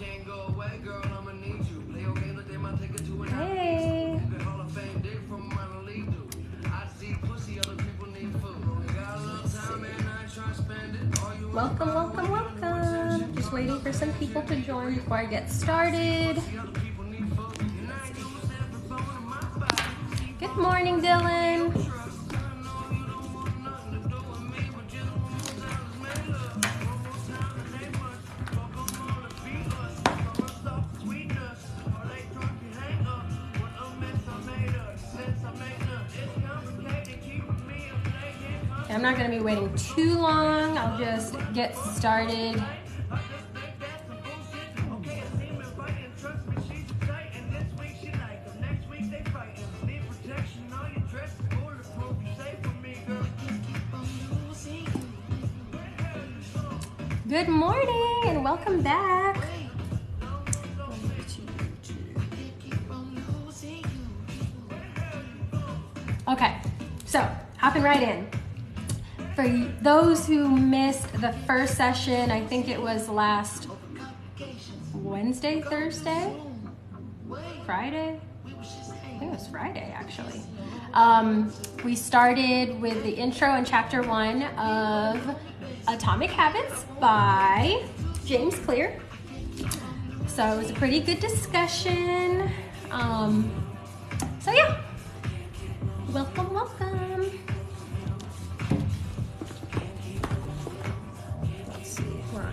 Hey. Welcome, welcome, welcome. Just waiting for some people to join before I get started. Good morning, Dylan. I'm not going to be waiting too long. I'll just get started. Good morning and welcome back. Okay, so hopping right in. For those who missed the first session, I think it was last Wednesday, Thursday, Friday? I think it was Friday, actually. We started with the intro in chapter 1 of Atomic Habits by James Clear. So it was a pretty good discussion. So yeah, welcome, welcome.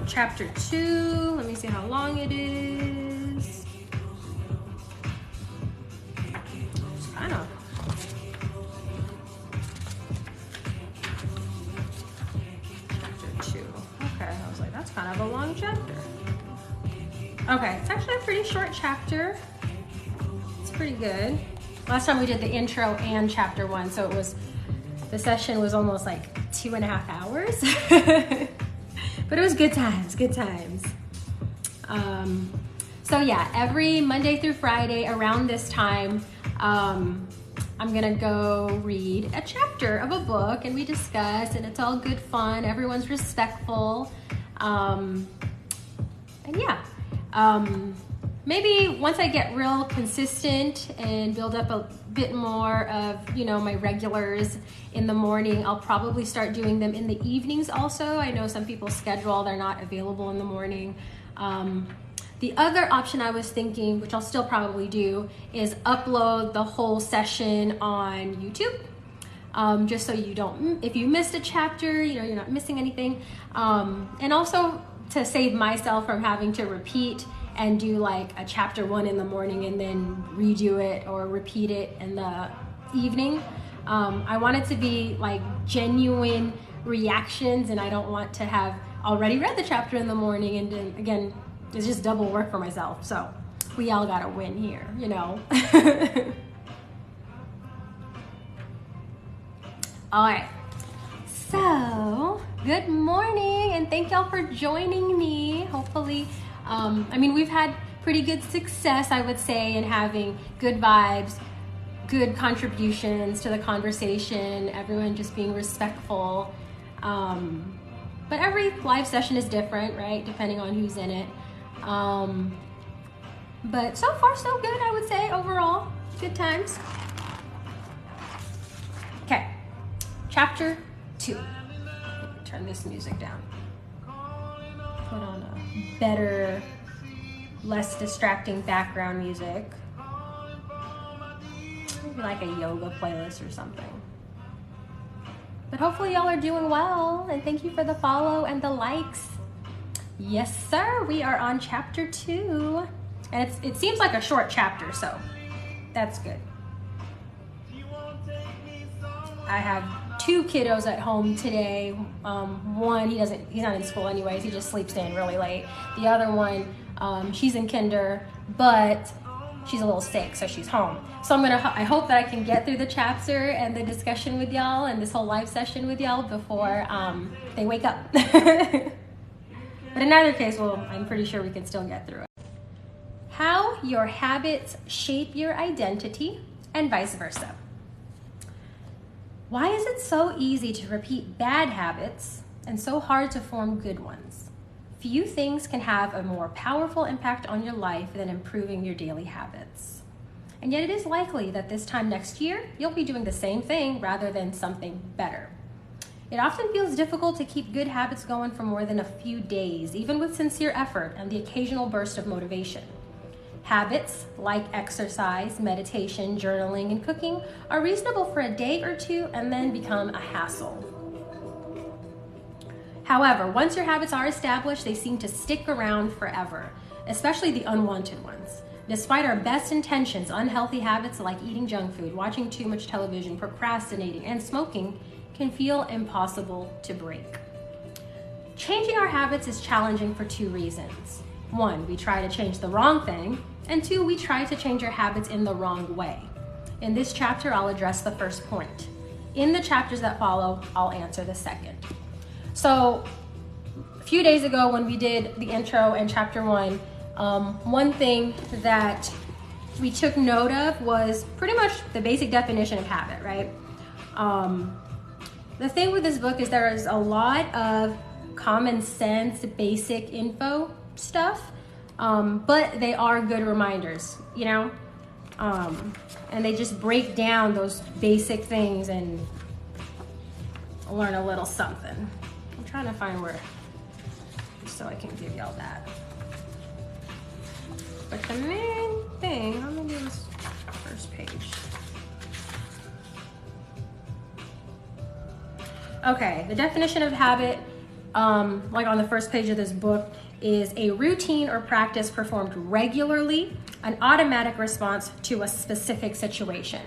Chapter 2, let me see how long it is. It's kind of. Chapter 2. Okay, I was like, that's kind of a long chapter. Okay, it's actually a pretty short chapter. It's pretty good. Last time we did the intro and chapter 1, so the session was almost like 2.5 hours. But it was good times, good times. So yeah, every Monday through Friday around this time, I'm gonna go read a chapter of a book and we discuss, and it's all good fun. Everyone's respectful. And yeah, maybe once I get real consistent and build up a bit more of, my regulars in the morning, I'll probably start doing them in the evenings also. I know some people's schedule, they're not available in the morning. The other option I was thinking, which I'll still probably do, is upload the whole session on YouTube. Just so you don't, if you missed a chapter, you're not missing anything. And also to save myself from having to repeat and do like a chapter 1 in the morning and then redo it or repeat it in the evening. I want it to be like genuine reactions, and I don't want to have already read the chapter in the morning and then again, it's just double work for myself. So we all gotta win here, All right, so good morning and thank y'all for joining me. Hopefully, we've had pretty good success, I would say, in having good vibes, good contributions to the conversation, everyone just being respectful. But every live session is different, right? Depending on who's in it. But so far so good, I would say, overall. Good times. Okay, chapter 2. Turn this music down. Put on a better, less distracting background music. Maybe like a yoga playlist or something. But hopefully y'all are doing well, and thank you for the follow and the likes. Yes, sir, we are on chapter 2. And it seems like a short chapter, so that's good. I have 2 kiddos at home today. One, he's not in school anyways, he just sleeps in really late. The other one, she's in kinder, but she's a little sick, so she's home. So I hope that I can get through the chapter and the discussion with y'all and this whole live session with y'all before they wake up. But in either case, I'm pretty sure we can still get through it. How your habits shape your identity and vice versa. Why is it so easy to repeat bad habits and so hard to form good ones? Few things can have a more powerful impact on your life than improving your daily habits. And yet it is likely that this time next year, you'll be doing the same thing rather than something better. It often feels difficult to keep good habits going for more than a few days, even with sincere effort and the occasional burst of motivation. Habits like exercise, meditation, journaling, and cooking are reasonable for a day or two and then become a hassle. However, once your habits are established, they seem to stick around forever, especially the unwanted ones. Despite our best intentions, unhealthy habits like eating junk food, watching too much television, procrastinating, and smoking can feel impossible to break. Changing our habits is challenging for two reasons. One, we try to change the wrong thing, and two, we try to change our habits in the wrong way. In this chapter, I'll address the first point. In the chapters that follow, I'll answer the second. So, a few days ago when we did the intro and chapter 1, one thing that we took note of was pretty much the basic definition of habit, right? The thing with this book is there is a lot of common sense, basic info stuff, but they are good reminders, you know? And they just break down those basic things and learn a little something. I'm trying to find where, so I can give y'all that. But the main thing, I'm gonna do this first page. Okay, the definition of habit, like on the first page of this book, is a routine or practice performed regularly, an automatic response to a specific situation.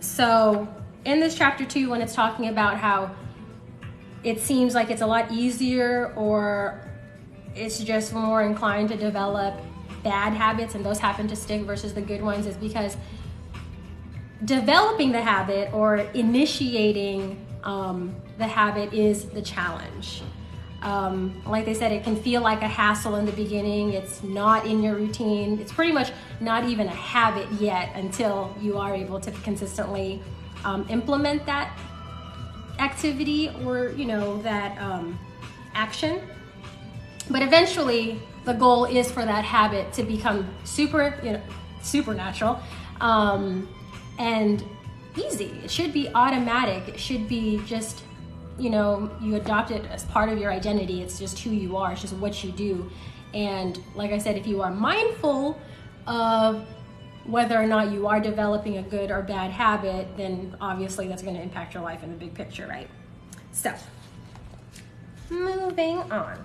So in this chapter 2, when it's talking about how it seems like it's a lot easier or it's just more inclined to develop bad habits and those happen to stick versus the good ones, is because developing the habit or initiating the habit is the challenge. Like they said, it can feel like a hassle in the beginning. It's not in your routine. It's pretty much not even a habit yet until you are able to consistently implement that activity or, you know, that action. But eventually the goal is for that habit to become supernatural and easy. It should be automatic. It should be just, you know, you adopt it as part of your identity. It's just who you are. It's just what you do. And like I said, if you are mindful of whether or not you are developing a good or bad habit, then obviously that's going to impact your life in the big picture, right? So, moving on.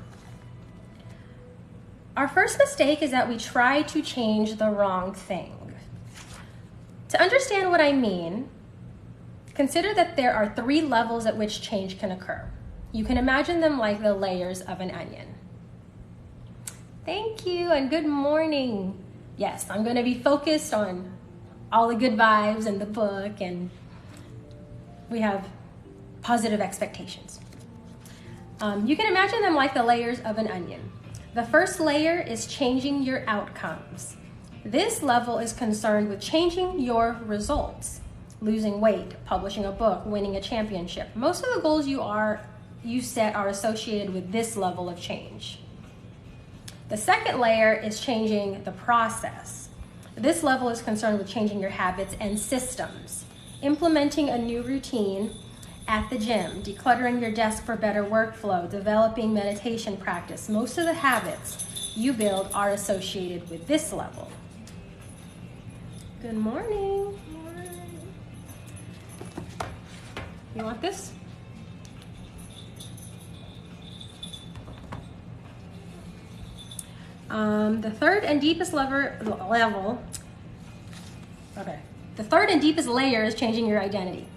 Our first mistake is that we try to change the wrong thing. To understand what I mean, consider that there are 3 levels at which change can occur. You can imagine them like the layers of an onion. Thank you and good morning. Yes, I'm going to be focused on all the good vibes in the book, and we have positive expectations. You can imagine them like the layers of an onion. The first layer is changing your outcomes. This level is concerned with changing your results. Losing weight, publishing a book, winning a championship. Most of the goals you set are associated with this level of change. The second layer is changing the process. This level is concerned with changing your habits and systems. Implementing a new routine at the gym, decluttering your desk for better workflow, developing meditation practice. Most of the habits you build are associated with this level. Good morning. You want this? The third and deepest layer is changing your identity.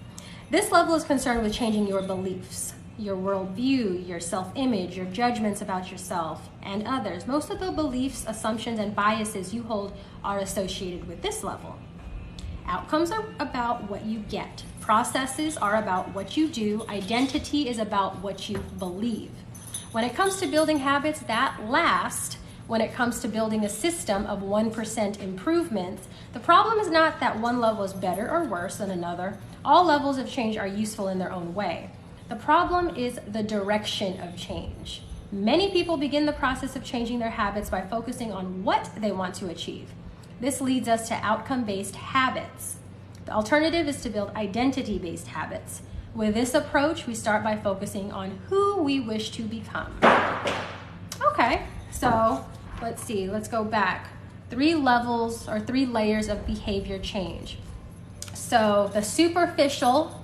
This level is concerned with changing your beliefs, your worldview, your self-image, your judgments about yourself and others. Most of the beliefs, assumptions, and biases you hold are associated with this level. Outcomes are about what you get. Processes are about what you do. Identity is about what you believe. When it comes to building habits that last, when it comes to building a system of 1% improvements, the problem is not that one level is better or worse than another. All levels of change are useful in their own way. The problem is the direction of change. Many people begin the process of changing their habits by focusing on what they want to achieve. This leads us to outcome-based habits. The alternative is to build identity-based habits. With this approach, we start by focusing on who we wish to become. Okay, so let's see, let's go back. 3 levels or 3 layers of behavior change. So the superficial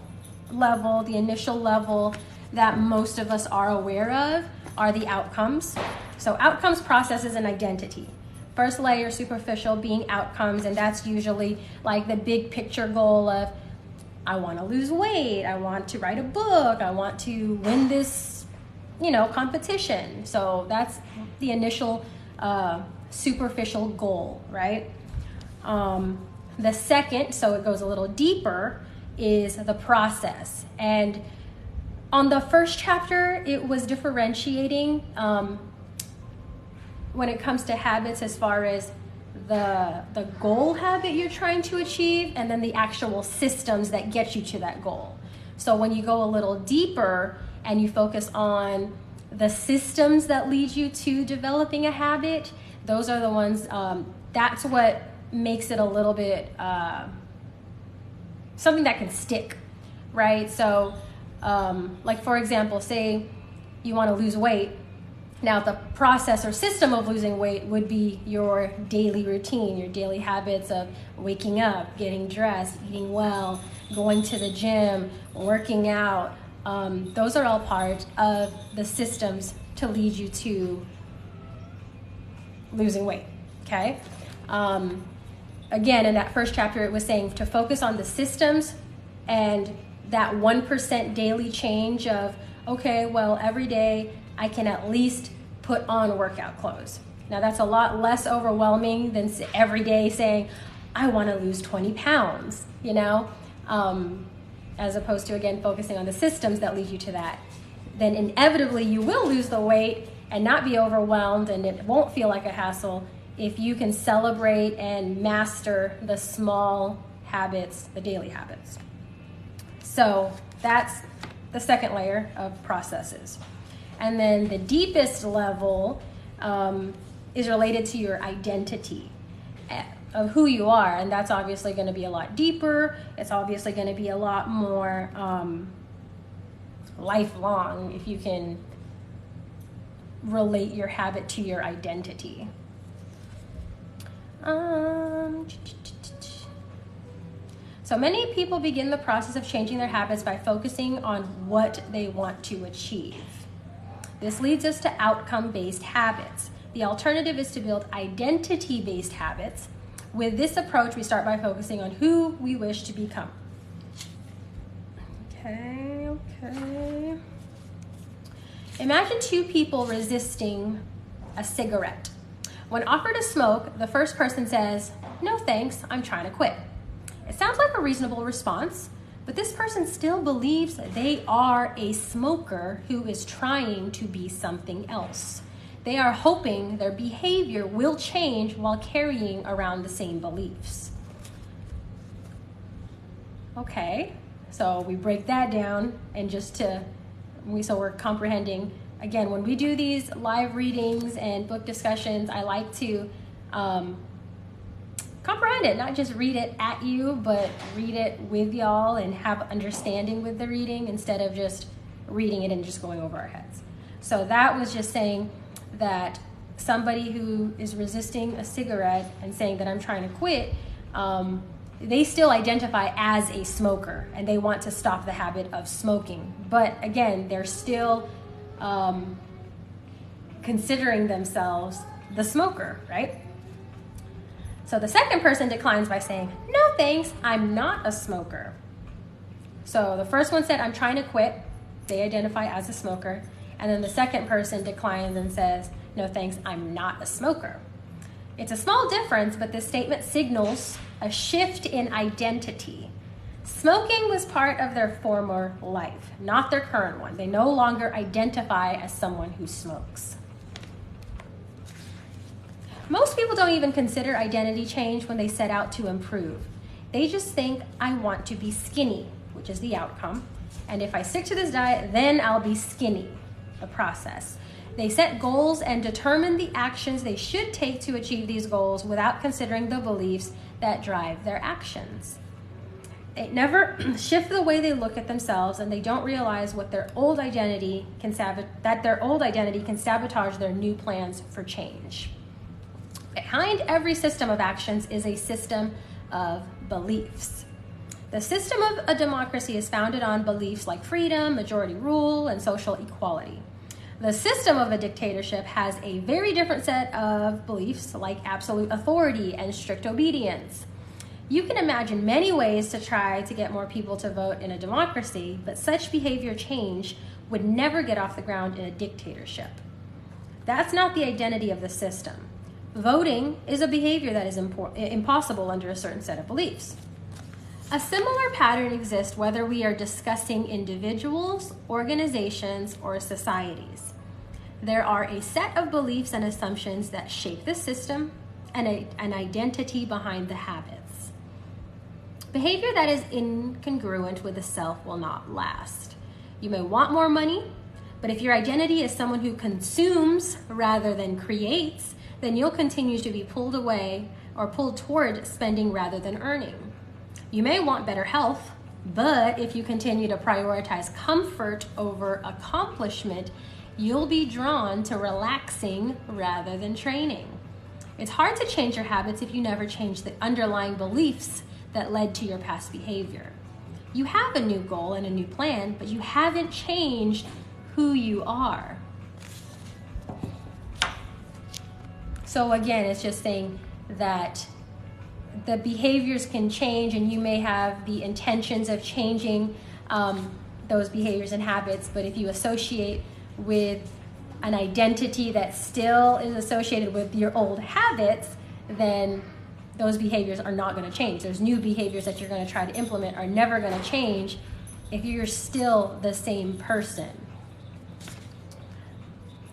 level, the initial level that most of us are aware of are the outcomes. So outcomes, processes, and identity. First layer, superficial, being outcomes, and that's usually like the big picture goal of, I want to lose weight, I want to write a book, I want to win this, competition. So that's the initial superficial goal, right? The second, so it goes a little deeper, is the process. And on the first chapter, it was differentiating when it comes to habits as far as the goal habit you're trying to achieve and then the actual systems that get you to that goal. So when you go a little deeper and you focus on the systems that lead you to developing a habit, those are the ones, that's what makes it a little bit something that can stick, right? So like for example, say you want to lose weight. Now the process or system of losing weight would be your daily routine, your daily habits of waking up, getting dressed, eating well, going to the gym, working out. Those are all part of the systems to lead you to losing weight, okay? Again, in that first chapter, it was saying to focus on the systems and that 1% daily change of, okay, well, every day I can at least put on workout clothes. Now that's a lot less overwhelming than every day saying, I want to lose 20 pounds, as opposed to, again, focusing on the systems that lead you to that. Then inevitably you will lose the weight and not be overwhelmed, and it won't feel like a hassle if you can celebrate and master the small habits, the daily habits. So that's the second layer of processes. And then the deepest level is related to your identity of who you are. And that's obviously going to be a lot deeper. It's obviously going to be a lot more lifelong if you can relate your habit to your identity. So many people begin the process of changing their habits by focusing on what they want to achieve. This leads us to outcome-based habits. The alternative is to build identity-based habits. With this approach, we start by focusing on who we wish to become. Okay. Imagine 2 people resisting a cigarette. When offered a smoke, the first person says, "No thanks, I'm trying to quit." It sounds like a reasonable response, but this person still believes that they are a smoker who is trying to be something else. They are hoping their behavior will change while carrying around the same beliefs. Okay, so we break that down, and so we're comprehending. Again, when we do these live readings and book discussions, I like to comprehend it, not just read it at you, but read it with y'all and have understanding with the reading instead of just reading it and just going over our heads. So that was just saying that somebody who is resisting a cigarette and saying that I'm trying to quit, they still identify as a smoker and they want to stop the habit of smoking. But again, they're still considering themselves the smoker, right? So the second person declines by saying, "No thanks, I'm not a smoker." So the first one said, "I'm trying to quit." They identify as a smoker. And then the second person declines and says, "No thanks, I'm not a smoker." It's a small difference, but this statement signals a shift in identity. Smoking was part of their former life, not their current one. They no longer identify as someone who smokes. Most people don't even consider identity change when they set out to improve. They just think, I want to be skinny, which is the outcome. And if I stick to this diet, then I'll be skinny, the process. They set goals and determine the actions they should take to achieve these goals without considering the beliefs that drive their actions. They never shift the way they look at themselves, and they don't realize what their old identity can sabotage their new plans for change. Behind every system of actions is a system of beliefs. The system of a democracy is founded on beliefs like freedom, majority rule, and social equality. The system of a dictatorship has a very different set of beliefs like absolute authority and strict obedience. You can imagine many ways to try to get more people to vote in a democracy, but such behavior change would never get off the ground in a dictatorship. That's not the identity of the system. Voting is a behavior that is impossible under a certain set of beliefs. A similar pattern exists whether we are discussing individuals, organizations, or societies. There are a set of beliefs and assumptions that shape the system and an identity behind the habits. Behavior that is incongruent with the self will not last. You may want more money, but if your identity is someone who consumes rather than creates, then you'll continue to be pulled away or pulled toward spending rather than earning. You may want better health, but if you continue to prioritize comfort over accomplishment, you'll be drawn to relaxing rather than training. It's hard to change your habits if you never change the underlying beliefs that led to your past behavior. You have a new goal and a new plan, but you haven't changed who you are. So again, it's just saying that the behaviors can change, and you may have the intentions of changing those behaviors and habits, but if you associate with an identity that still is associated with your old habits, then those behaviors are not going to change. Those new behaviors that you're going to try to implement are never going to change if you're still the same person.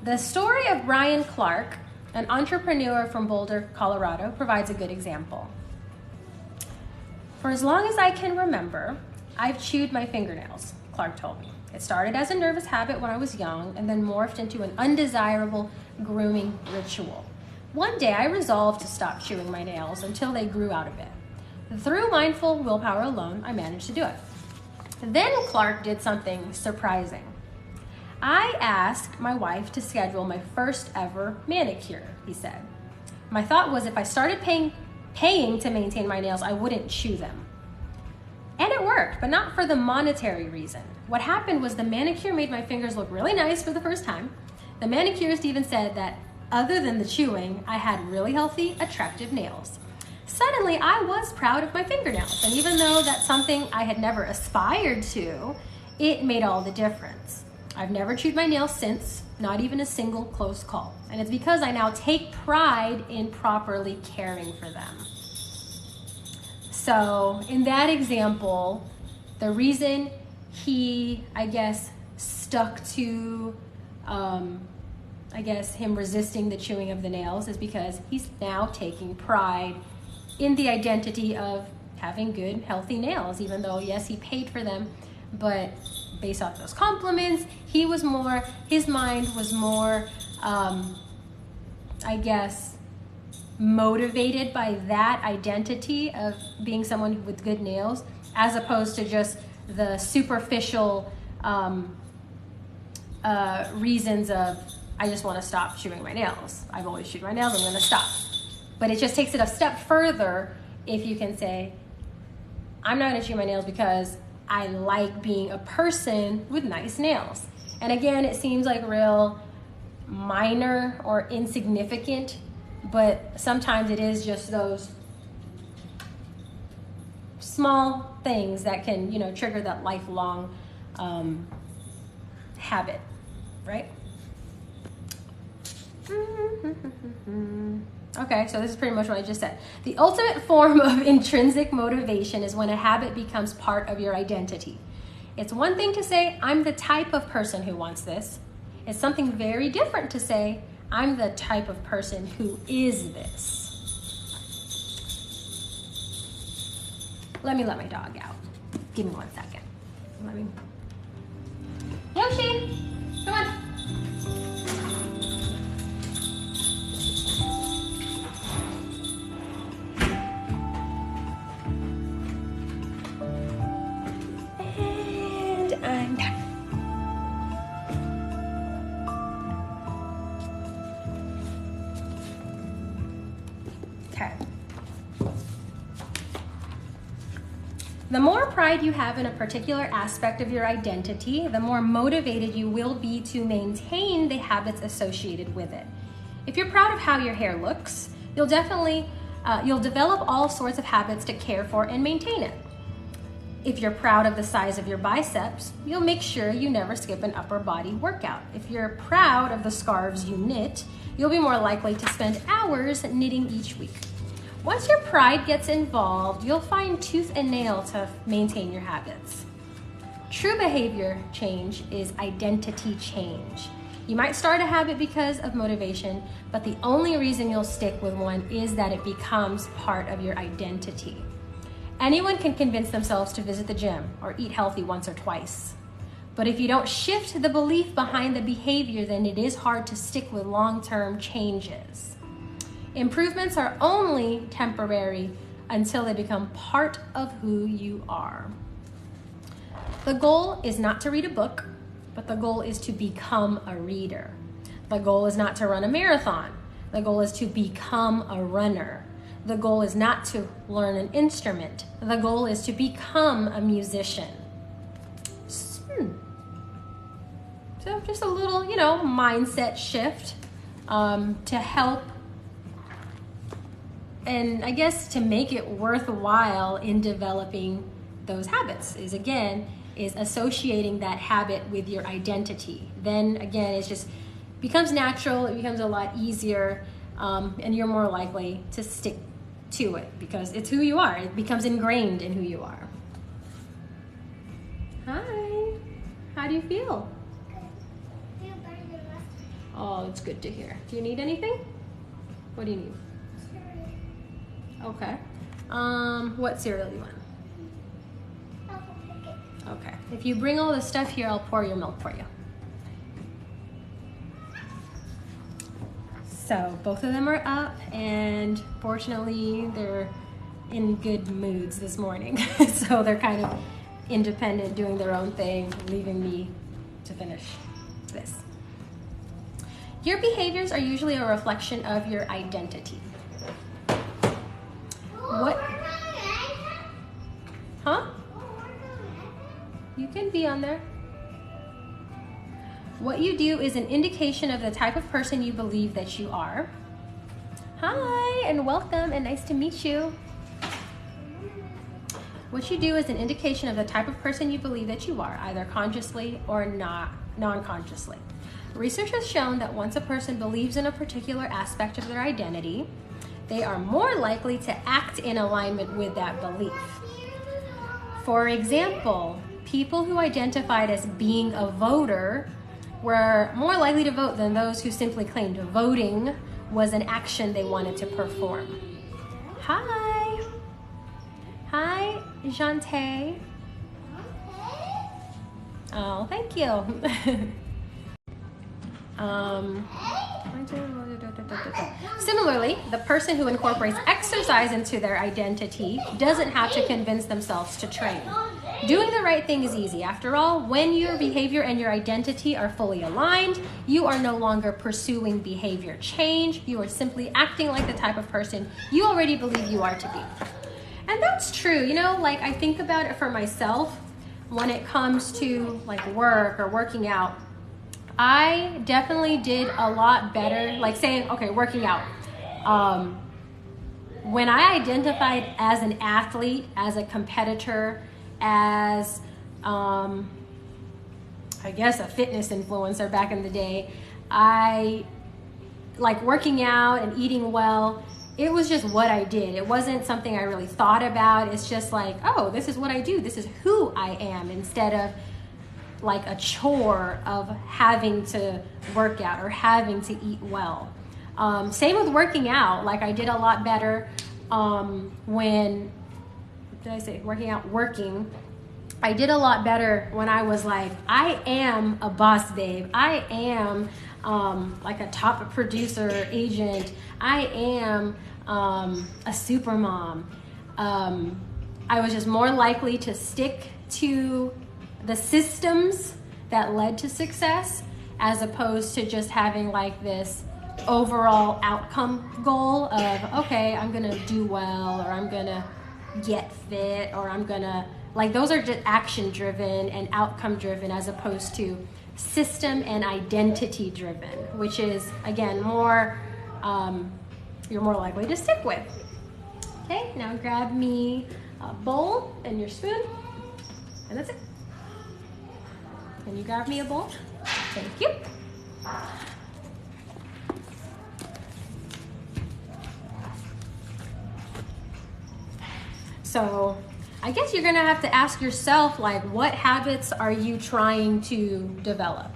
The story of Brian Clark, an entrepreneur from Boulder, Colorado, provides a good example. For as long as I can remember, I've chewed my fingernails, Clark told me. It started as a nervous habit when I was young and then morphed into an undesirable grooming ritual. One day I resolved to stop chewing my nails until they grew out of it. Through mindful willpower alone, I managed to do it. Then Clark did something surprising. I asked my wife to schedule my first ever manicure, he said. My thought was if I started paying to maintain my nails, I wouldn't chew them. And it worked, but not for the monetary reason. What happened was the manicure made my fingers look really nice for the first time. The manicurist even said that other than the chewing, I had really healthy, attractive nails. Suddenly, I was proud of my fingernails, and even though that's something I had never aspired to, it made all the difference. I've never chewed my nails since, not even a single close call. And it's because I now take pride in properly caring for them. So in that example, the reason he, stuck to, him resisting the chewing of the nails is because he's now taking pride in the identity of having good, healthy nails, even though, yes, he paid for them, but based off those compliments, his mind was more, motivated by that identity of being someone with good nails, as opposed to just the superficial reasons of, I just want to stop chewing my nails. I've always chewed my nails, I'm going to stop. But it just takes it a step further if you can say, I'm not going to chew my nails because I like being a person with nice nails. And again, it seems like real minor or insignificant, but sometimes it is just those small things that can, trigger that lifelong habit, right? Okay, so this is pretty much what I just said. The ultimate form of intrinsic motivation is when a habit becomes part of your identity. It's one thing to say, I'm the type of person who wants this. It's something very different to say, I'm the type of person who is this. Let me let my dog out. Give me 1 second. Yoshi, come on. Okay. The more pride you have in a particular aspect of your identity, the more motivated you will be to maintain the habits associated with it. If you're proud of how your hair looks, you'll develop all sorts of habits to care for and maintain it. If you're proud of the size of your biceps, you'll make sure you never skip an upper body workout. If you're proud of the scarves you knit, you'll be more likely to spend hours knitting each week. Once your pride gets involved, you'll find tooth and nail to maintain your habits. True behavior change is identity change. You might start a habit because of motivation, but the only reason you'll stick with one is that it becomes part of your identity. Anyone can convince themselves to visit the gym or eat healthy once or twice. But if you don't shift the belief behind the behavior, then it is hard to stick with long-term changes. Improvements are only temporary until they become part of who you are. The goal is not to read a book, but the goal is to become a reader. The goal is not to run a marathon. The goal is to become a runner. The goal is not to learn an instrument. The goal is to become a musician. So just a little, mindset shift to help, and I guess to make it worthwhile in developing those habits is associating that habit with your identity. Then again, it just becomes natural, it becomes a lot easier, and you're more likely to stick to it because it's who you are. It becomes ingrained in who you are. Hi, how do you feel? Good. Feel better than last time. Oh, it's good to hear. Do you need anything? What do you need? Okay. What cereal do you want? Apple picket. Okay. If you bring all the stuff here, I'll pour your milk for you. So both of them are up, and fortunately they're in good moods this morning. So they're kind of independent, doing their own thing, leaving me to finish this. Your behaviors are usually a reflection of your identity. What? Huh? You can be on there. What you do is an indication of the type of person you believe that you are. Hi, and welcome, and nice to meet you. What you do is an indication of the type of person you believe that you are, either consciously or non-consciously. Research has shown that once a person believes in a particular aspect of their identity, they are more likely to act in alignment with that belief. For example, people who identified as being a voter were more likely to vote than those who simply claimed voting was an action they wanted to perform. Hi. Hi, Jante. Oh, thank you. Similarly, the person who incorporates exercise into their identity doesn't have to convince themselves to train. Doing the right thing is easy. After all, when your behavior and your identity are fully aligned, you are no longer pursuing behavior change. You are simply acting like the type of person you already believe you are to be. And that's true. I think about it for myself when it comes to work or working out. I definitely did a lot better, working out. When I identified as an athlete, as a competitor, as, I guess, a fitness influencer back in the day, I working out and eating well. It was just what I did. It wasn't something I really thought about. It's just oh, this is what I do. This is who I am, instead of a chore of having to work out or having to eat well. Same with working out. I did a lot better when, working. I did a lot better when I was I am a boss babe. I am a top producer agent. I am a super mom. I was just more likely to stick to the systems that led to success, as opposed to just having this overall outcome goal of, okay, I'm gonna do well, or I'm gonna get fit, or I'm gonna, like, those are just action driven and outcome driven, as opposed to system and identity driven, which is, again, more, you're more likely to stick with. Okay, now grab me a bowl and your spoon, and that's it. Can you grab me a bowl? Thank you. So I guess you're gonna have to ask yourself, like, what habits are you trying to develop?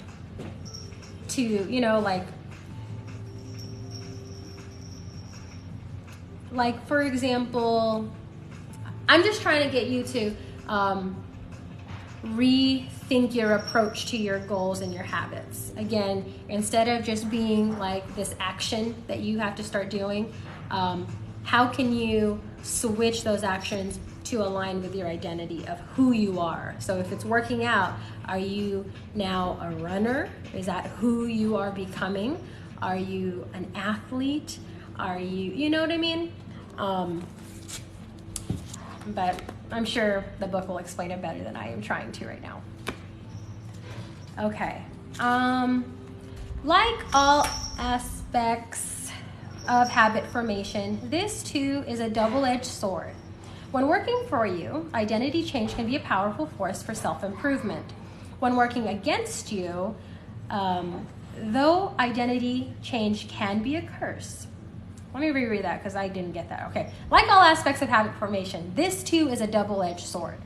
To, you know, like for example, I'm just trying to get you to rethink your approach to your goals and your habits. Again, instead of just being like this action that you have to start doing, how can you switch those actions to align with your identity of who you are? So if it's working out, are you now a runner? Is that who you are becoming? Are you an athlete? Are you, you know what I mean? But I'm sure the book will explain it better than I am trying to right now. Okay. Like all aspects of habit formation, this too is a double-edged sword. When working for you, identity change can be a powerful force for self-improvement. When working against you, though identity change can be a curse. Let me reread that because I didn't get that. Okay. Like all aspects of habit formation, this too is a double-edged sword.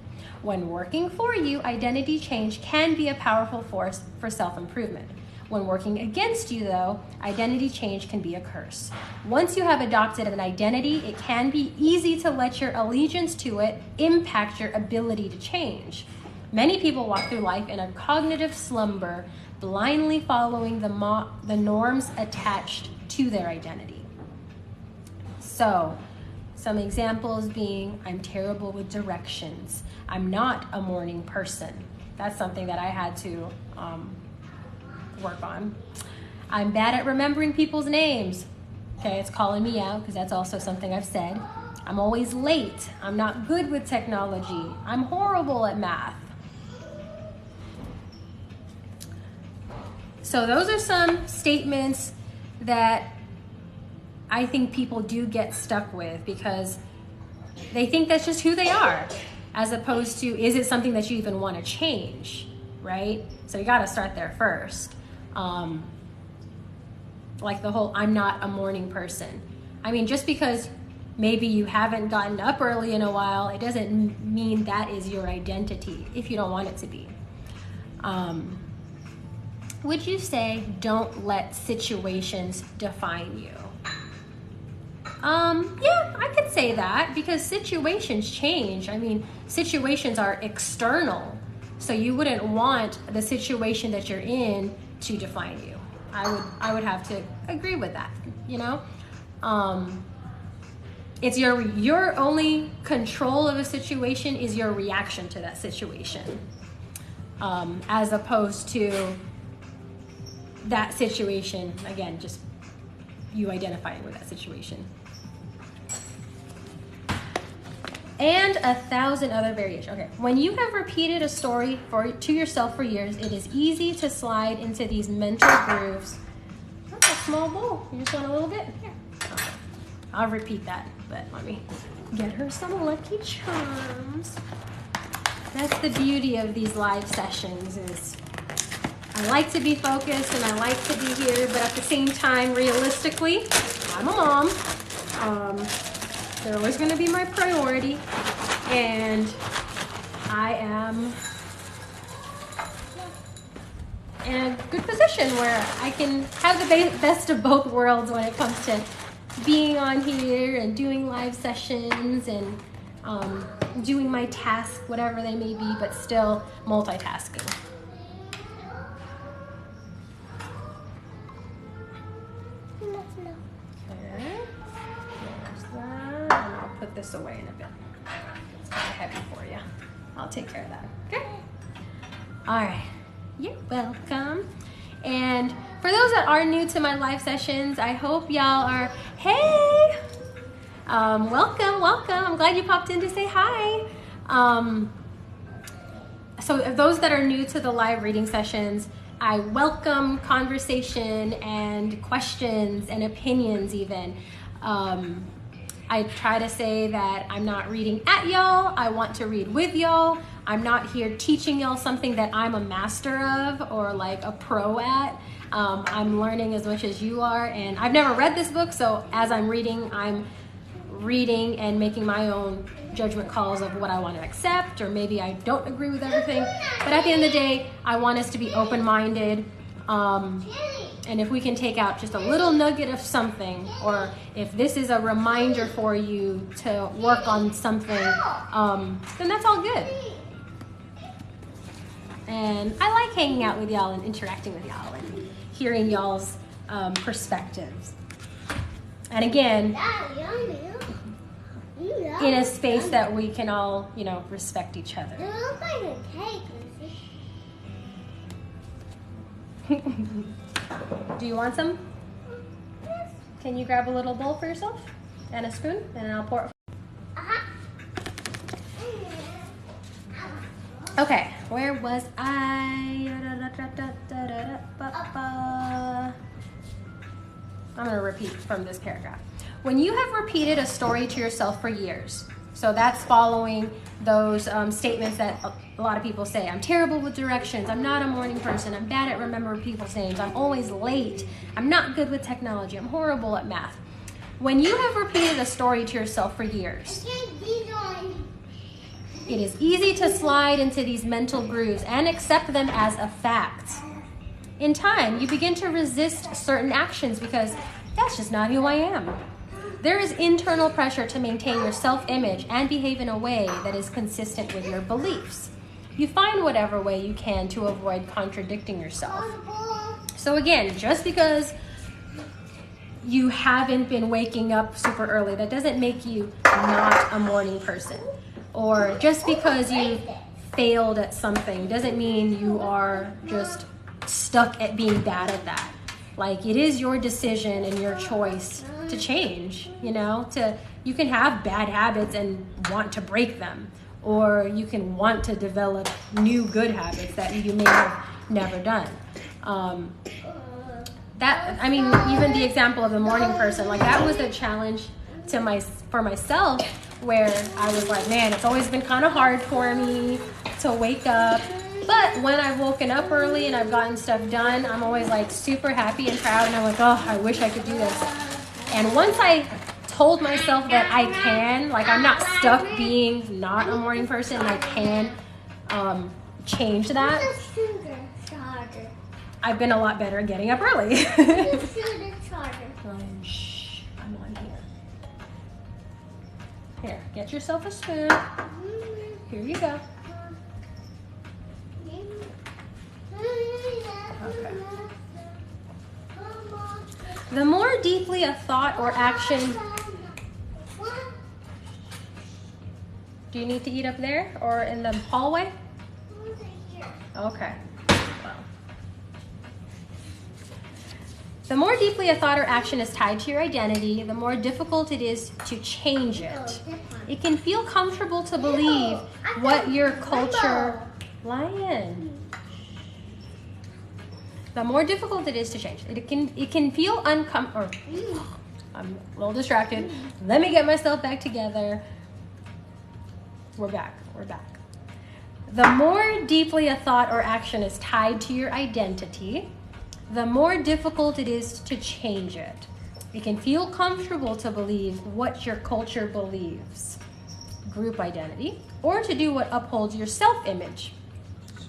When working for you, identity change can be a powerful force for self-improvement. When working against you, though, identity change can be a curse. Once you have adopted an identity, it can be easy to let your allegiance to it impact your ability to change. Many people walk through life in a cognitive slumber, blindly following the norms attached to their identity. So, some examples being, I'm terrible with directions. I'm not a morning person. That's something that I had to work on. I'm bad at remembering people's names. Okay, it's calling me out because that's also something I've said. I'm always late. I'm not good with technology. I'm horrible at math. So those are some statements that I think people do get stuck with because they think that's just who they are, as opposed to, is it something that you even want to change, right? So you got to start there first. Like the whole, I'm not a morning person. I mean, just because maybe you haven't gotten up early in a while, it doesn't mean that is your identity if you don't want it to be. Would you say don't let situations define you? Yeah, I could say that because situations change. I mean, situations are external. So you wouldn't want the situation that you're in to define you. I would have to agree with that, you know? It's your only control of a situation is your reaction to that situation. As opposed to that situation, again, just you identifying with that situation. And 1,000 other variations. Okay, when you have repeated a story to yourself for years, it is easy to slide into these mental grooves. That's a small bowl. You just want a little bit? Here. Okay. I'll repeat that, but let me get her some Lucky Charms. That's the beauty of these live sessions is I like to be focused and I like to be here, but at the same time, realistically, I'm a mom. They're always going to be my priority, and I am in a good position where I can have the best of both worlds when it comes to being on here and doing live sessions and doing my tasks, whatever they may be, but still multitasking. Put this away in a bit. It's kind of heavy for you. I'll take care of that. Okay. All right. You're welcome. And For those that are new to my live sessions, I hope y'all are, hey, welcome. I'm glad you popped in to say hi. So if those that are new to the live reading sessions, I welcome conversation and questions and opinions even. I try to say that I'm not reading at y'all. I want to read with y'all. I'm not here teaching y'all something that I'm a master of or like a pro at. I'm learning as much as you are, and I've never read this book, so as I'm reading and making my own judgment calls of what I want to accept, or maybe I don't agree with everything. But at the end of the day, I want us to be open-minded. And if we can take out just a little nugget of something, or if this is a reminder for you to work on something, then that's all good. And I like hanging out with y'all and interacting with y'all and hearing y'all's perspectives. And again, in a space that we can all, respect each other. It looks like a cake, Lucy. Do you want some? Can you grab a little bowl for yourself and a spoon, and I'll pour it. Okay, where was I? I'm going to repeat from this paragraph. When you have repeated a story to yourself for years, so that's following those statements that a lot of people say. I'm terrible with directions. I'm not a morning person. I'm bad at remembering people's names. I'm always late. I'm not good with technology. I'm horrible at math. When you have repeated a story to yourself for years, it is easy to slide into these mental grooves and accept them as a fact. In time, you begin to resist certain actions because that's just not who I am. There is internal pressure to maintain your self-image and behave in a way that is consistent with your beliefs. You find whatever way you can to avoid contradicting yourself. So again, just because you haven't been waking up super early, that doesn't make you not a morning person. Or just because you failed at something doesn't mean you are just stuck at being bad at that. Like, it is your decision and your choice to change, you can have bad habits and want to break them, or you can want to develop new good habits that you may have never done. Even the example of the morning person, like, that was a challenge for myself, where I was like, man, it's always been kind of hard for me to wake up. But when I've woken up early and I've gotten stuff done, I'm always like super happy and proud, and I'm like, oh, I wish I could do this. And once I told myself that I can, like, I'm not stuck being not a morning person, and I can change that, I've been a lot better at getting up early. Shh, I'm on here. Here, get yourself a spoon. Here you go. Okay. The more deeply a thought or action... Do you need to eat up there or in the hallway? Okay. Well. The more deeply a thought or action is tied to your identity, the more difficult it is to change it. It can feel comfortable to believe what your culture... Lion. The more difficult it is to change. It can feel uncomfortable. I'm a little distracted. Let me get myself back together. We're back. The more deeply a thought or action is tied to your identity, the more difficult it is to change it. It can feel comfortable to believe what your culture believes, group identity, or to do what upholds your self-image,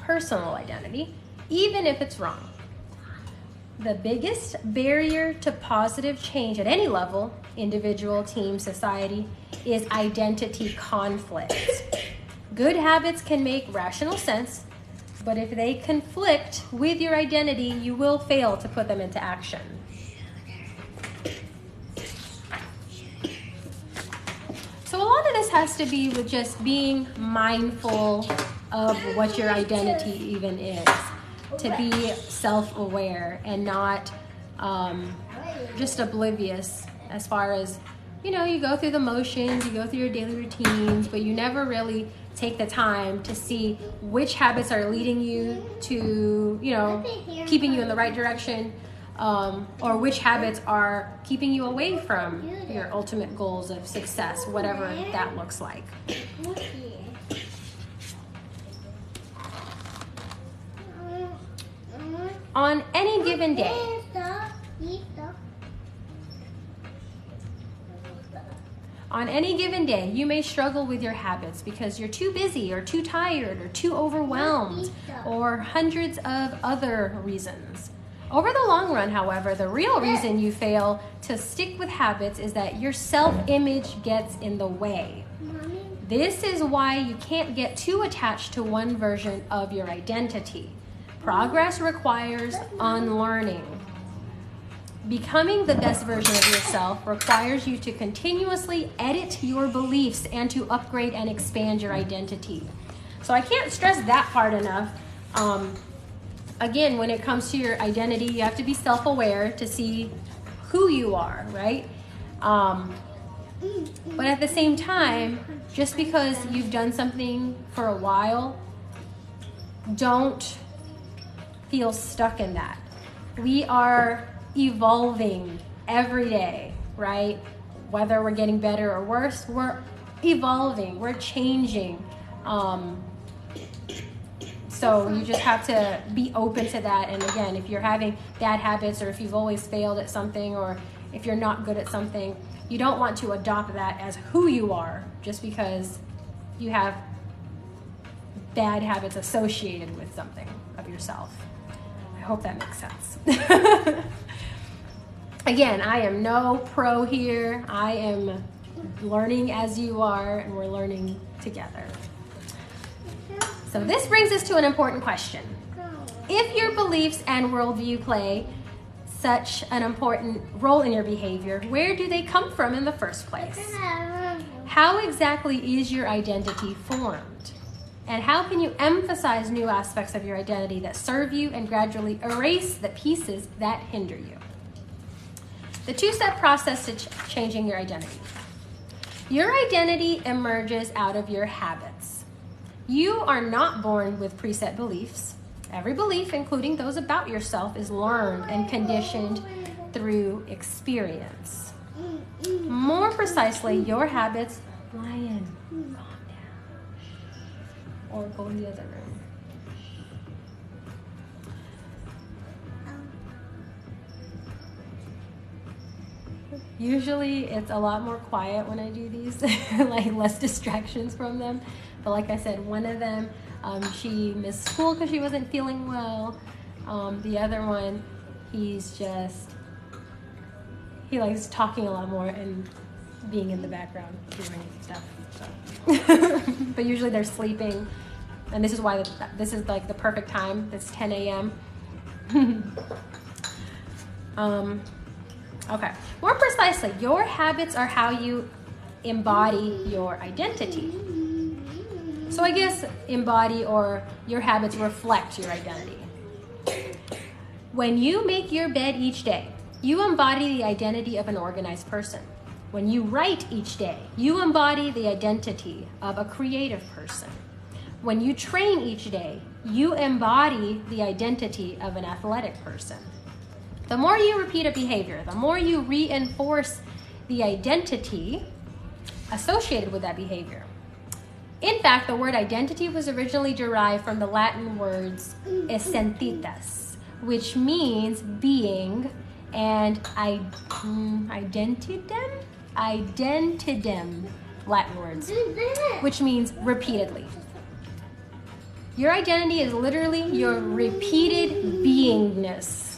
personal identity, even if it's wrong. The biggest barrier to positive change at any level, individual, team, society, is identity conflict. Good habits can make rational sense, but if they conflict with your identity, you will fail to put them into action. So a lot of this has to be with just being mindful of what your identity even is. to be self-aware and not just oblivious as far as, you know, you go through the motions, you go through your daily routines, but you never really take the time to see which habits are leading you to, you know, keeping you in the right direction, or which habits are keeping you away from your ultimate goals of success, whatever that looks like. On any given day, you may struggle with your habits because you're too busy or too tired or too overwhelmed or hundreds of other reasons. Over the long run, however, the real reason you fail to stick with habits is that your self-image gets in the way. This is why you can't get too attached to one version of your identity. Progress requires unlearning. Becoming the best version of yourself requires you to continuously edit your beliefs and to upgrade and expand your identity. So I can't stress that part enough. Again, when it comes to your identity, you have to be self-aware to see who you are, right? But at the same time, just because you've done something for a while, don't feel stuck in that. We are evolving every day, right? Whether we're getting better or worse, we're evolving, we're changing. So you just have to be open to that. And again, if you're having bad habits, or if you've always failed at something, or if you're not good at something, you don't want to adopt that as who you are just because you have bad habits associated with something of yourself. I hope that makes sense. Again, I am no pro here. I am learning as you are, and we're learning together. So this brings us to an important question. If your beliefs and worldview play such an important role in your behavior, where do they come from in the first place? How exactly is your identity formed? And how can you emphasize new aspects of your identity that serve you and gradually erase the pieces that hinder you? The two-step process to changing your identity. Your identity emerges out of your habits. You are not born with preset beliefs. Every belief, including those about yourself, is learned and conditioned through experience. More precisely, your habits, Lion, calm down. Or go in the other room. Usually it's a lot more quiet when I do these, like less distractions from them. But like I said, one of them, she missed school because she wasn't feeling well. The other one, he likes talking a lot more and being in the background doing stuff. So. But usually they're sleeping, and this is why this is like the perfect time. It's 10 a.m. Okay, more precisely, your habits are how you embody your identity. So I guess embody, or your habits reflect your identity. When you make your bed each day, you embody the identity of an organized person. When you write each day, you embody the identity of a creative person. When you train each day, you embody the identity of an athletic person. The more you repeat a behavior, the more you reinforce the identity associated with that behavior. In fact, the word identity was originally derived from the Latin words essentitas, which means being, and identidem, Latin words, which means repeatedly. Your identity is literally your repeated beingness.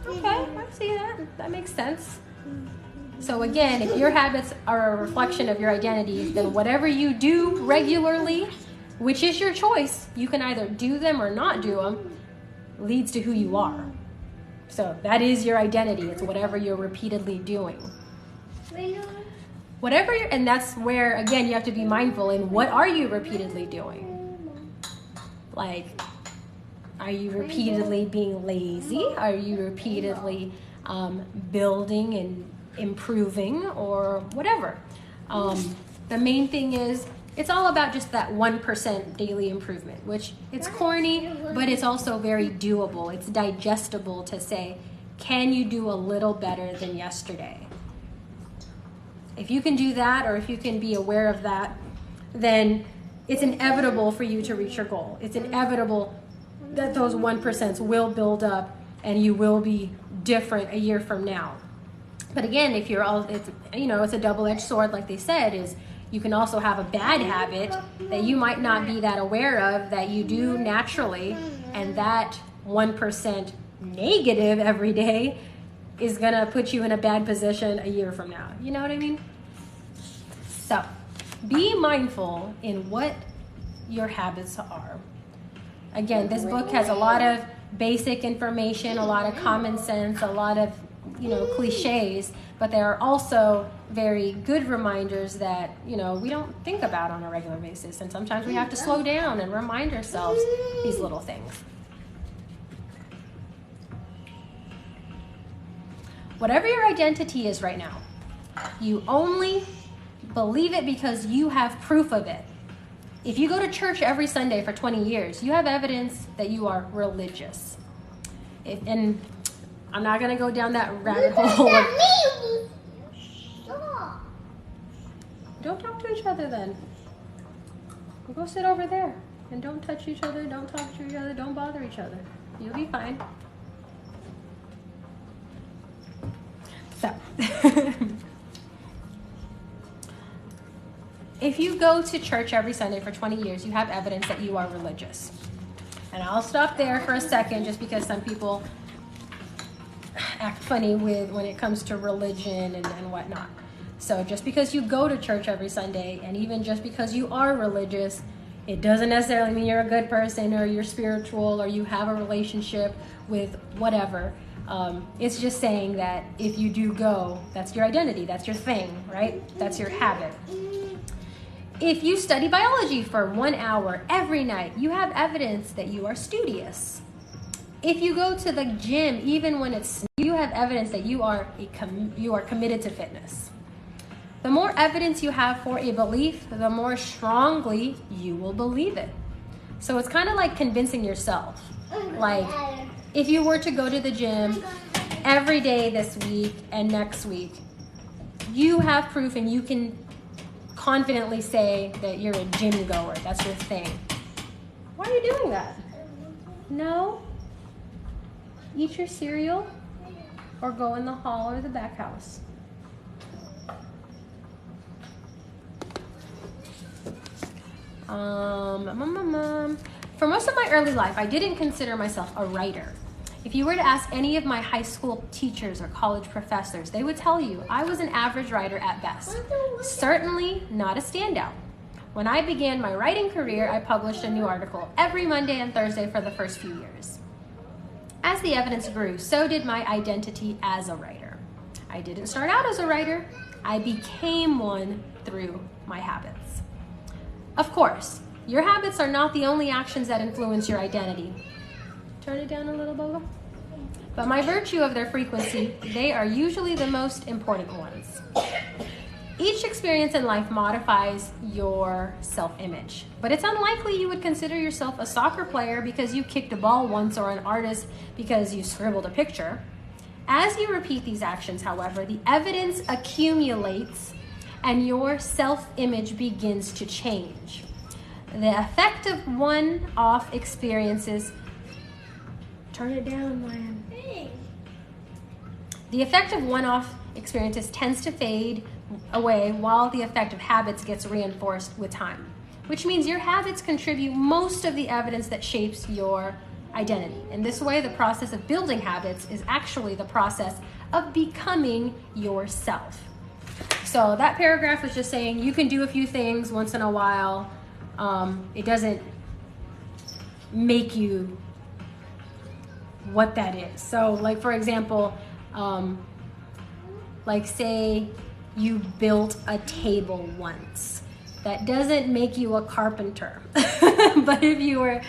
Okay, I see that. That makes sense. So again, if your habits are a reflection of your identity, then whatever you do regularly, which is your choice, you can either do them or not do them, leads to who you are. So that is your identity. It's whatever you're repeatedly doing. And that's where, again, you have to be mindful in what are you repeatedly doing? Like, Are you repeatedly being lazy? Are you repeatedly building and improving or whatever? The main thing is it's all about just that 1% daily improvement, which it's corny, but it's also very doable. It's digestible to say, can you do a little better than yesterday? If you can do that, or if you can be aware of that, then it's inevitable for you to reach your goal. It's inevitable that those 1% will build up and you will be different a year from now. But again, if you're all, it's, you know, it's a double-edged sword, like they said, is you can also have a bad habit that you might not be that aware of that you do naturally, and that 1% negative every day is gonna put you in a bad position a year from now. You know what I mean? So be mindful in what your habits are. Again, this book has a lot of basic information, a lot of common sense, a lot of, you know, cliches, but there are also very good reminders that, you know, we don't think about on a regular basis, and sometimes we have to slow down and remind ourselves these little things. Whatever your identity is right now, you only believe it because you have proof of it. If you go to church every Sunday for 20 years, you have evidence that you are religious. And I'm not going to go down that rabbit hole. Don't talk to each other then. We'll go sit over there. And don't touch each other, don't talk to each other, don't bother each other. You'll be fine. So, if you go to church every Sunday for 20 years, you have evidence that you are religious. And I'll stop there for a second just because some people act funny when it comes to religion and whatnot. So just because you go to church every Sunday, and even just because you are religious, it doesn't necessarily mean you're a good person or you're spiritual or you have a relationship with whatever. It's just saying that if you do go, that's your identity, that's your thing, right? That's your habit. If you study biology for 1 hour every night, you have evidence that you are studious. If you go to the gym, even when it's, you have evidence that you are committed to fitness. The more evidence you have for a belief, the more strongly you will believe it. So it's kind of like convincing yourself. Like, if you were to go to the gym every day this week and next week, you have proof and you can confidently say that you're a gym goer. That's your thing. Why are you doing that? No? Eat your cereal or go in the hall or the back house. For most of my early life, I didn't consider myself a writer. If you were to ask any of my high school teachers or college professors, they would tell you I was an average writer at best. Certainly not a standout. When I began my writing career, I published a new article every Monday and Thursday for the first few years. As the evidence grew, so did my identity as a writer. I didn't start out as a writer. I became one through my habits. Of course, your habits are not the only actions that influence your identity. Turn it down a little, Boba. But by virtue of their frequency, they are usually the most important ones. Each experience in life modifies your self-image, but it's unlikely you would consider yourself a soccer player because you kicked a ball once or an artist because you scribbled a picture. As you repeat these actions, however, the evidence accumulates and your self-image begins to change. The effect of one-off experiences, turn it down, Ryan. The effect of one-off experiences tends to fade away while the effect of habits gets reinforced with time, which means your habits contribute most of the evidence that shapes your identity. In this way, the process of building habits is actually the process of becoming yourself. So that paragraph is just saying you can do a few things once in a while. It doesn't make you what that is. So like, for example, like say you built a table once. That doesn't make you a carpenter. But if you were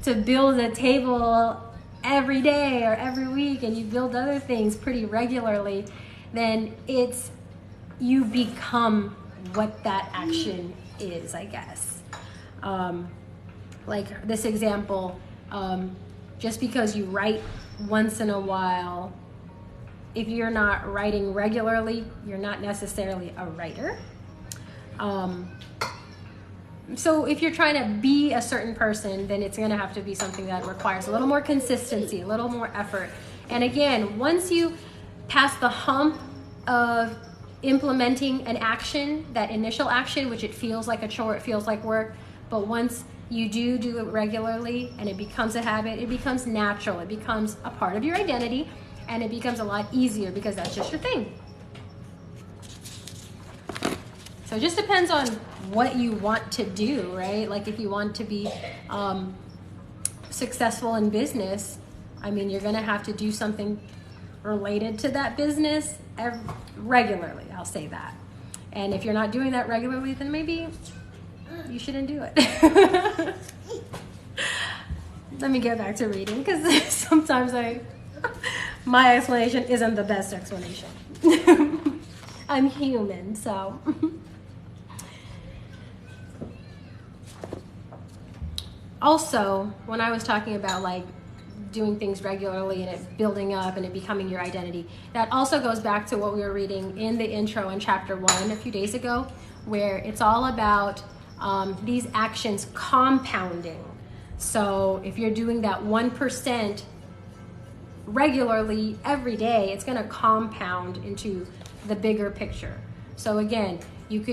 to build a table every day or every week, and you build other things pretty regularly, then you become what that action is, I guess. Like this example, just because you write once in a while, if you're not writing regularly, you're not necessarily a writer. So if you're trying to be a certain person, then it's going to have to be something that requires a little more consistency, a little more effort. And again, once you pass the hump of implementing an action, that initial action, which it feels like a chore, it feels like work, but once you do it regularly and it becomes a habit, it becomes natural, it becomes a part of your identity, and it becomes a lot easier because that's just your thing. So it just depends on what you want to do, right? Like if you want to be successful in business, I mean, you're gonna have to do something related to that business regularly, I'll say that. And if you're not doing that regularly, then maybe you shouldn't do it. Let me get back to reading, because sometimes my explanation isn't the best explanation. I'm human, so. Also, when I was talking about like doing things regularly and it building up and it becoming your identity, that also goes back to what we were reading in the intro in chapter 1 a few days ago, where it's all about these actions compounding. So if you're doing that 1% regularly every day, it's going to compound into the bigger picture. So again, you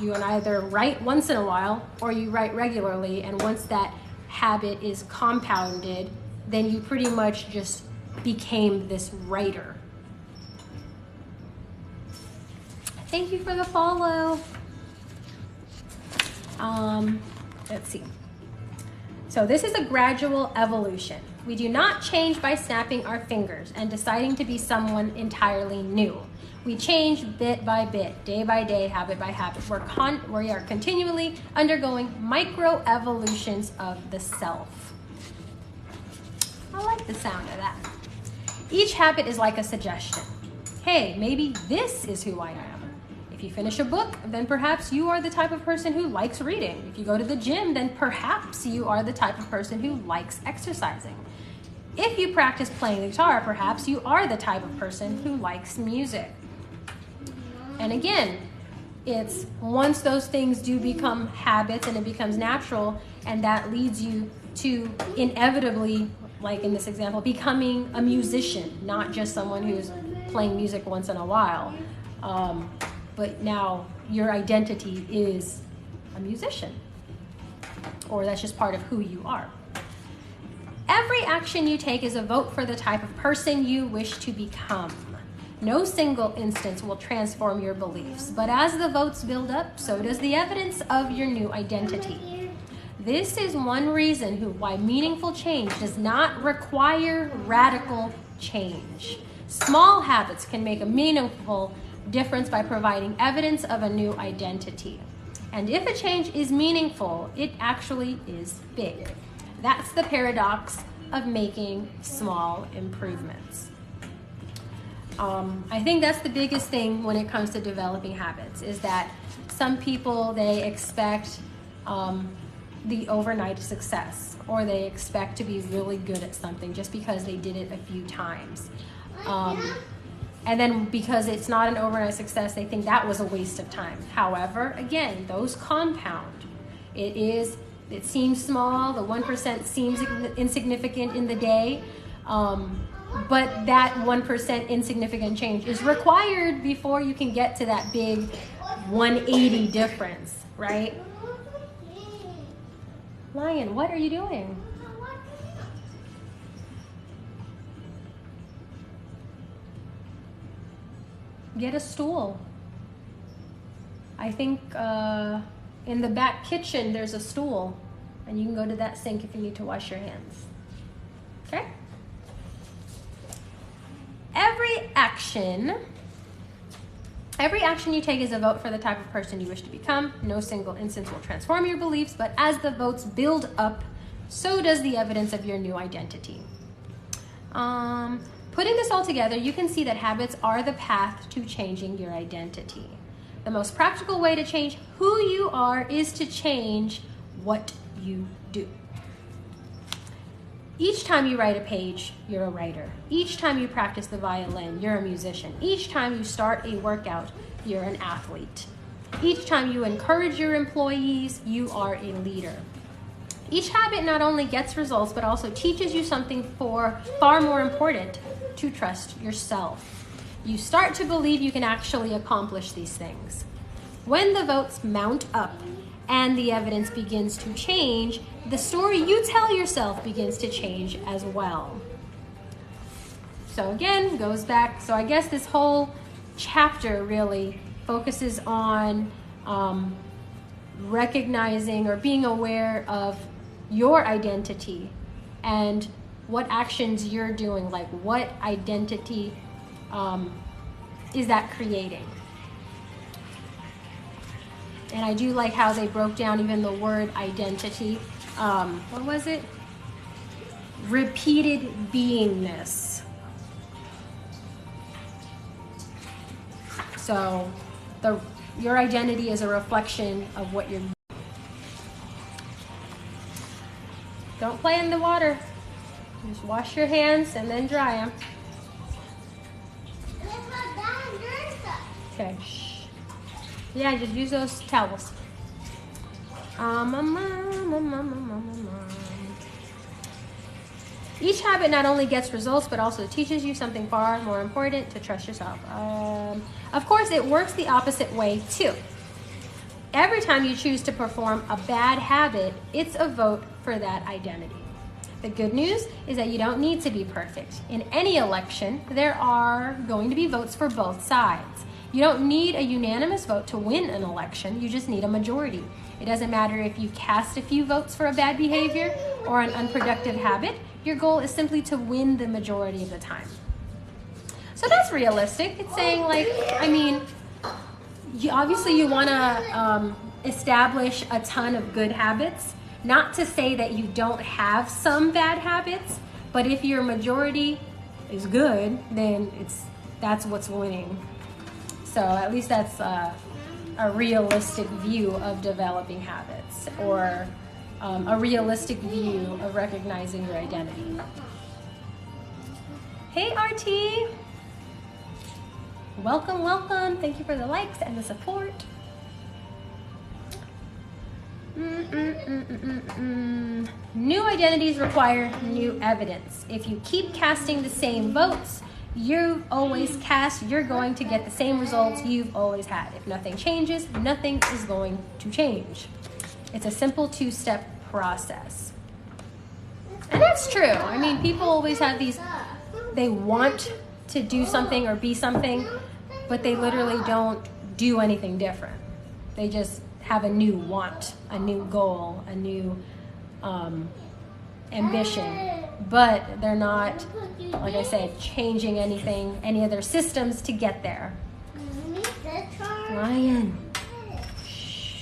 either write once in a while or you write regularly, and once that habit is compounded, then you pretty much just became this writer. Thank you for the follow. Let's see. So this is a gradual evolution. We do not change by snapping our fingers and deciding to be someone entirely new. We change bit by bit, day by day, habit by habit. We are continually undergoing micro evolutions of the self. I like the sound of that. Each habit is like a suggestion. Hey, maybe this is who I am. If you finish a book, then perhaps you are the type of person who likes reading. If you go to the gym, then perhaps you are the type of person who likes exercising. If you practice playing the guitar, perhaps you are the type of person who likes music. And again, it's once those things do become habits and it becomes natural, and that leads you to inevitably, like in this example, becoming a musician, not just someone who's playing music once in a while. But now your identity is a musician, or that's just part of who you are. Every action you take is a vote for the type of person you wish to become. No single instance will transform your beliefs, but as the votes build up, so does the evidence of your new identity. This is one reason why meaningful change does not require radical change. Small habits can make a meaningful difference by providing evidence of a new identity. And if a change is meaningful, it actually is big. That's the paradox of making small improvements. I think that's the biggest thing when it comes to developing habits, is that some people, they expect the overnight success, or they expect to be really good at something just because they did it a few times. And then because it's not an overnight success, they think that was a waste of time. However, again, those compound. It seems small, the 1% seems insignificant in the day, but that 1% insignificant change is required before you can get to that big 180 difference, right? Lion, what are you doing? Get a stool. I think in the back kitchen there's a stool, and you can go to that sink if you need to wash your hands. Okay? Every action you take is a vote for the type of person you wish to become. No single instance will transform your beliefs, but as the votes build up, So does the evidence of your new identity. Putting this all together, you can see that habits are the path to changing your identity. The most practical way to change who you are is to change what you do. Each time you write a page, you're a writer. Each time you practice the violin, you're a musician. Each time you start a workout, you're an athlete. Each time you encourage your employees, you are a leader. Each habit not only gets results, but also teaches you something far more important, to trust yourself. You start to believe you can actually accomplish these things. When the votes mount up and the evidence begins to change, the story you tell yourself begins to change as well. So again, goes back. So I guess this whole chapter really focuses on recognizing or being aware of your identity and what actions you're doing, like what identity is that creating. And I do like how they broke down even the word identity. What was it? Repeated beingness. So your identity is a reflection of what you're doing. Don't play in the water. Just wash your hands and then dry them. Okay. Shh. Yeah, just use those towels. Each habit not only gets results, but also teaches you something far more important, to trust yourself. Of course, it works the opposite way too. Every time you choose to perform a bad habit, it's a vote for that identity. The good news is that you don't need to be perfect. In any election, there are going to be votes for both sides. You don't need a unanimous vote to win an election, you just need a majority. It doesn't matter if you cast a few votes for a bad behavior or an unproductive habit, your goal is simply to win the majority of the time. So that's realistic. It's saying obviously you want to establish a ton of good habits. Not to say that you don't have some bad habits, but if your majority is good, then that's what's winning. So at least that's a realistic view of developing habits, or a realistic view of recognizing your identity. Hey RT! Welcome, welcome. Thank you for the likes and the support. New identities require new evidence. If you keep casting the same votes you've always cast, you're going to get the same results you've always had. If nothing changes, nothing is going to change. It's a simple two-step process. And that's true. I mean, people always have they want to do something or be something, but they literally don't do anything different. They just have a new want, a new goal, a new ambition, but they're not, like I said, changing anything, any of their systems to get there. Ryan. Shh.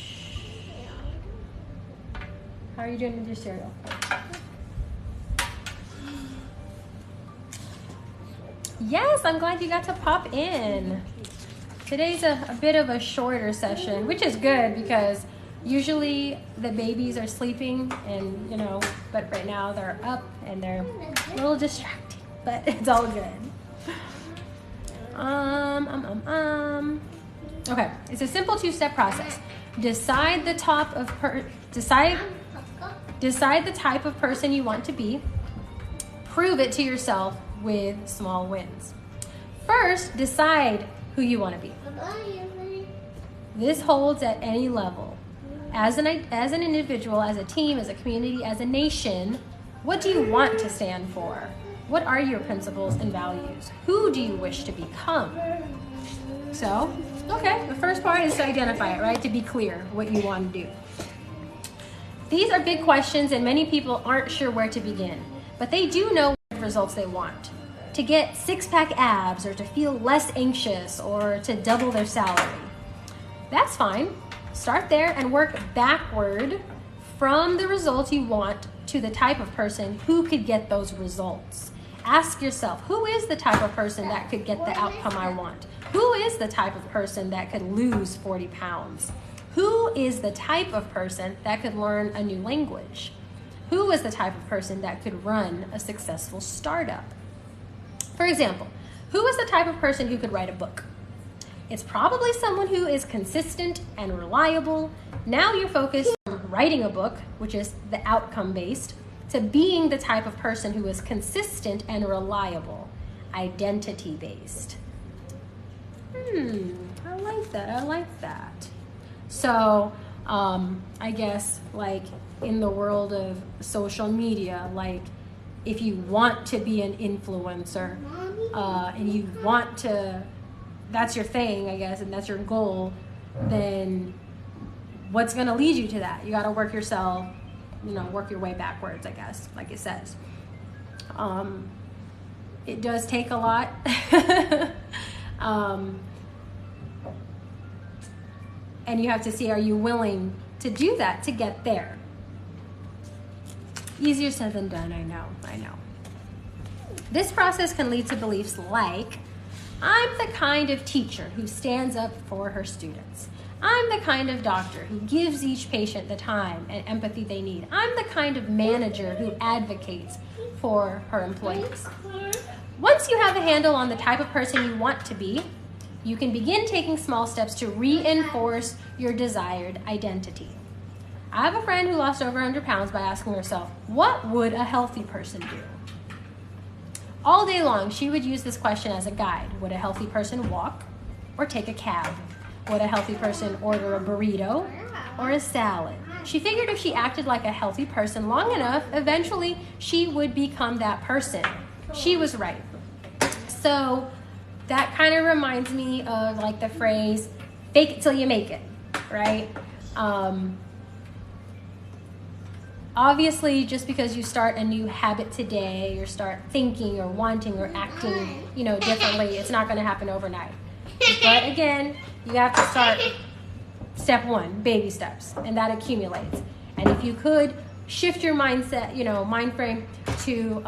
How are you doing with your cereal? Yes, I'm glad you got to pop in. Today's a bit of a shorter session, which is good because usually the babies are sleeping and, but right now they're up and they're a little distracted, but it's all good. Okay, it's a simple two-step process. Decide the type of person you want to be. Prove it to yourself with small wins. First, decide who you want to be. This holds at any level. As an individual, as a team, as a community, as a nation, what do you want to stand for? What are your principles and values? Who do you wish to become? So, okay, the first part is to identify it, right? To be clear what you want to do. These are big questions and many people aren't sure where to begin, but they do know what results they want. To get six-pack abs, or to feel less anxious, or to double their salary. That's fine. Start there and work backward from the results you want to the type of person who could get those results. Ask yourself, who is the type of person that could get the outcome I want? Who is the type of person that could lose 40 pounds? Who is the type of person that could learn a new language? Who is the type of person that could run a successful startup? For example, who is the type of person who could write a book? It's probably someone who is consistent and reliable. Now you're focused on writing a book, which is the outcome-based, to being the type of person who is consistent and reliable, identity-based. I like that. So, I guess like in the world of social media, like if you want to be an influencer, and you want to, that's your thing, I guess, and that's your goal, then what's going to lead you to that? You got to work yourself, work your way backwards, I guess, like it says. It does take a lot. And you have to see, are you willing to do that to get there? Easier said than done, I know. This process can lead to beliefs like, I'm the kind of teacher who stands up for her students. I'm the kind of doctor who gives each patient the time and empathy they need. I'm the kind of manager who advocates for her employees. Once you have a handle on the type of person you want to be, you can begin taking small steps to reinforce your desired identity. I have a friend who lost over 100 pounds by asking herself, what would a healthy person do? All day long, she would use this question as a guide. Would a healthy person walk or take a cab? Would a healthy person order a burrito or a salad? She figured if she acted like a healthy person long enough, eventually she would become that person. She was right. So that kind of reminds me of like the phrase, fake it till you make it, right? Obviously, just because you start a new habit today or start thinking or wanting or acting, differently, it's not going to happen overnight. But again, you have to start step one, baby steps, and that accumulates. And if you could shift your mindset, mind frame to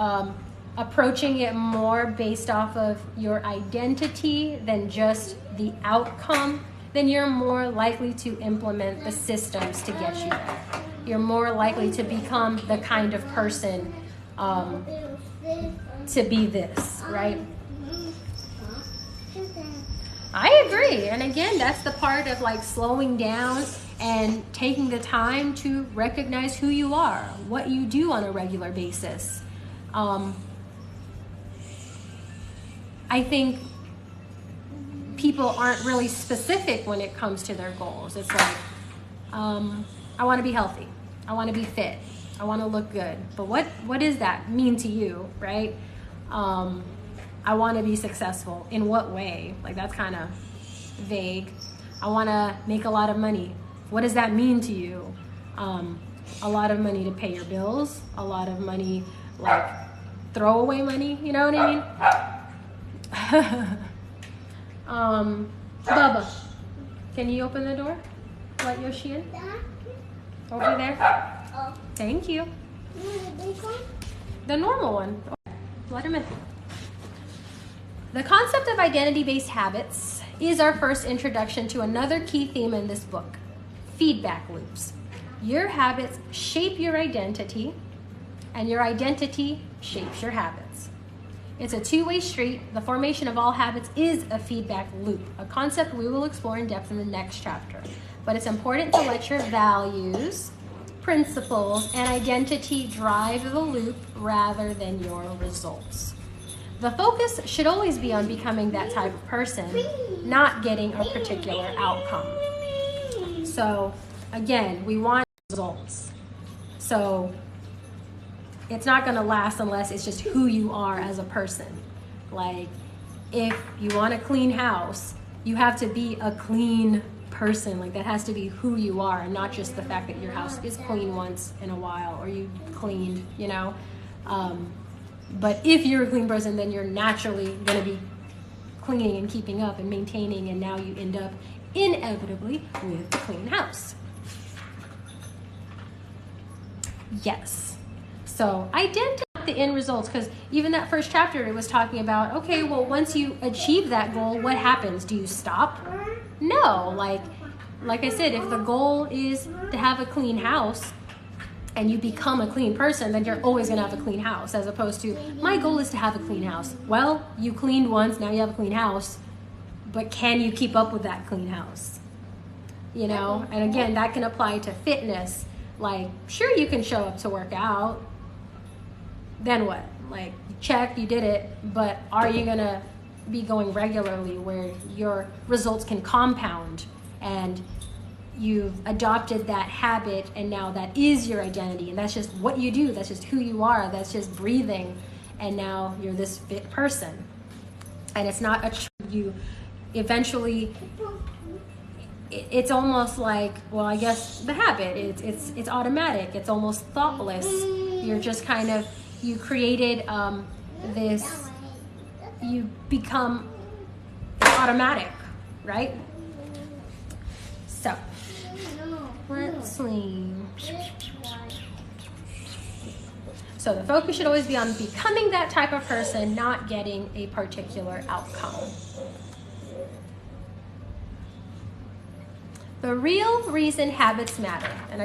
approaching it more based off of your identity than just the outcome, then you're more likely to implement the systems to get you there. You're more likely to become the kind of person to be this, right? I agree. And again, that's the part of like slowing down and taking the time to recognize who you are, what you do on a regular basis. I think people aren't really specific when it comes to their goals. It's like, I want to be healthy. I want to be fit. I want to look good. But what does that mean to you, right? I want to be successful. In what way? Like, that's kind of vague. I want to make a lot of money. What does that mean to you? A lot of money to pay your bills. A lot of money, like throwaway money. You know what I mean? Bubba, can you open the door? Let Yoshi in. Over there. Oh. Thank you. This one? The normal one. Let him in. The concept of identity-based habits is our first introduction to another key theme in this book, feedback loops. Your habits shape your identity, and your identity shapes your habits. It's a two-way street. The formation of all habits is a feedback loop, a concept we will explore in depth in the next chapter. But it's important to let your values, principles, and identity drive the loop rather than your results. The focus should always be on becoming that type of person, not getting a particular outcome. So again, we want results. So it's not going to last unless it's just who you are as a person. Like, if you want a clean house, you have to be a clean person. Like, that has to be who you are, and not just the fact that your house is clean once in a while or you cleaned, but if you're a clean person, then you're naturally going to be cleaning and keeping up and maintaining, and now you end up inevitably with a clean house. Yes. So I did the end results, because even that first chapter, it was talking about, okay, well, once you achieve that goal, what happens? Do you stop? No. Like I said, if the goal is to have a clean house and you become a clean person, then you're always going to have a clean house, as opposed to, my goal is to have a clean house. Well, you cleaned once, now you have a clean house, but can you keep up with that clean house? You know, and again, that can apply to fitness. Like, sure, you can show up to work out. Then what? Like, check, you did it, but are you gonna be going regularly where your results can compound and you've adopted that habit, and now that is your identity, and that's just what you do, that's just who you are, that's just breathing, and now you're this fit person. And it's not you eventually, it's almost like, well, I guess the habit, it's automatic, it's almost thoughtless. You're just kind of, you created this, you become automatic, right? So let's see. So the focus should always be on becoming that type of person, not getting a particular outcome. The real reason habits matter. And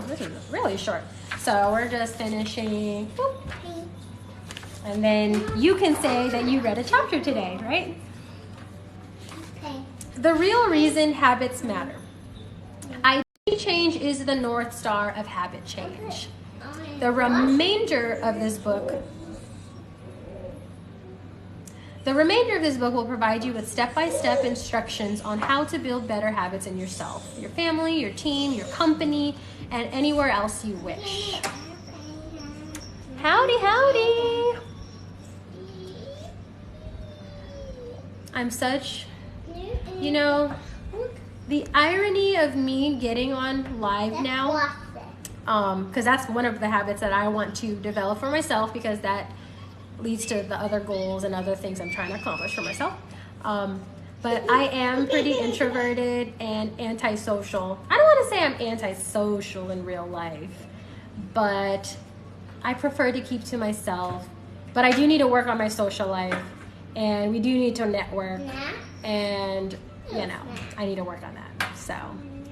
this is really short. So we're just finishing. Whoop. And then you can say that you read a chapter today, right? Okay. The real reason habits matter. Identity change is the North Star of habit change. The remainder of this book will provide you with step-by-step instructions on how to build better habits in yourself, your family, your team, your company, and anywhere else you wish. Howdy, howdy. I'm such, the irony of me getting on live now, because that's one of the habits that I want to develop for myself, because that leads to the other goals and other things I'm trying to accomplish for myself. But I am pretty introverted and antisocial. I don't want to say I'm antisocial in real life, but I prefer to keep to myself. But I do need to work on my social life, and we do need to network, and I need to work on that. So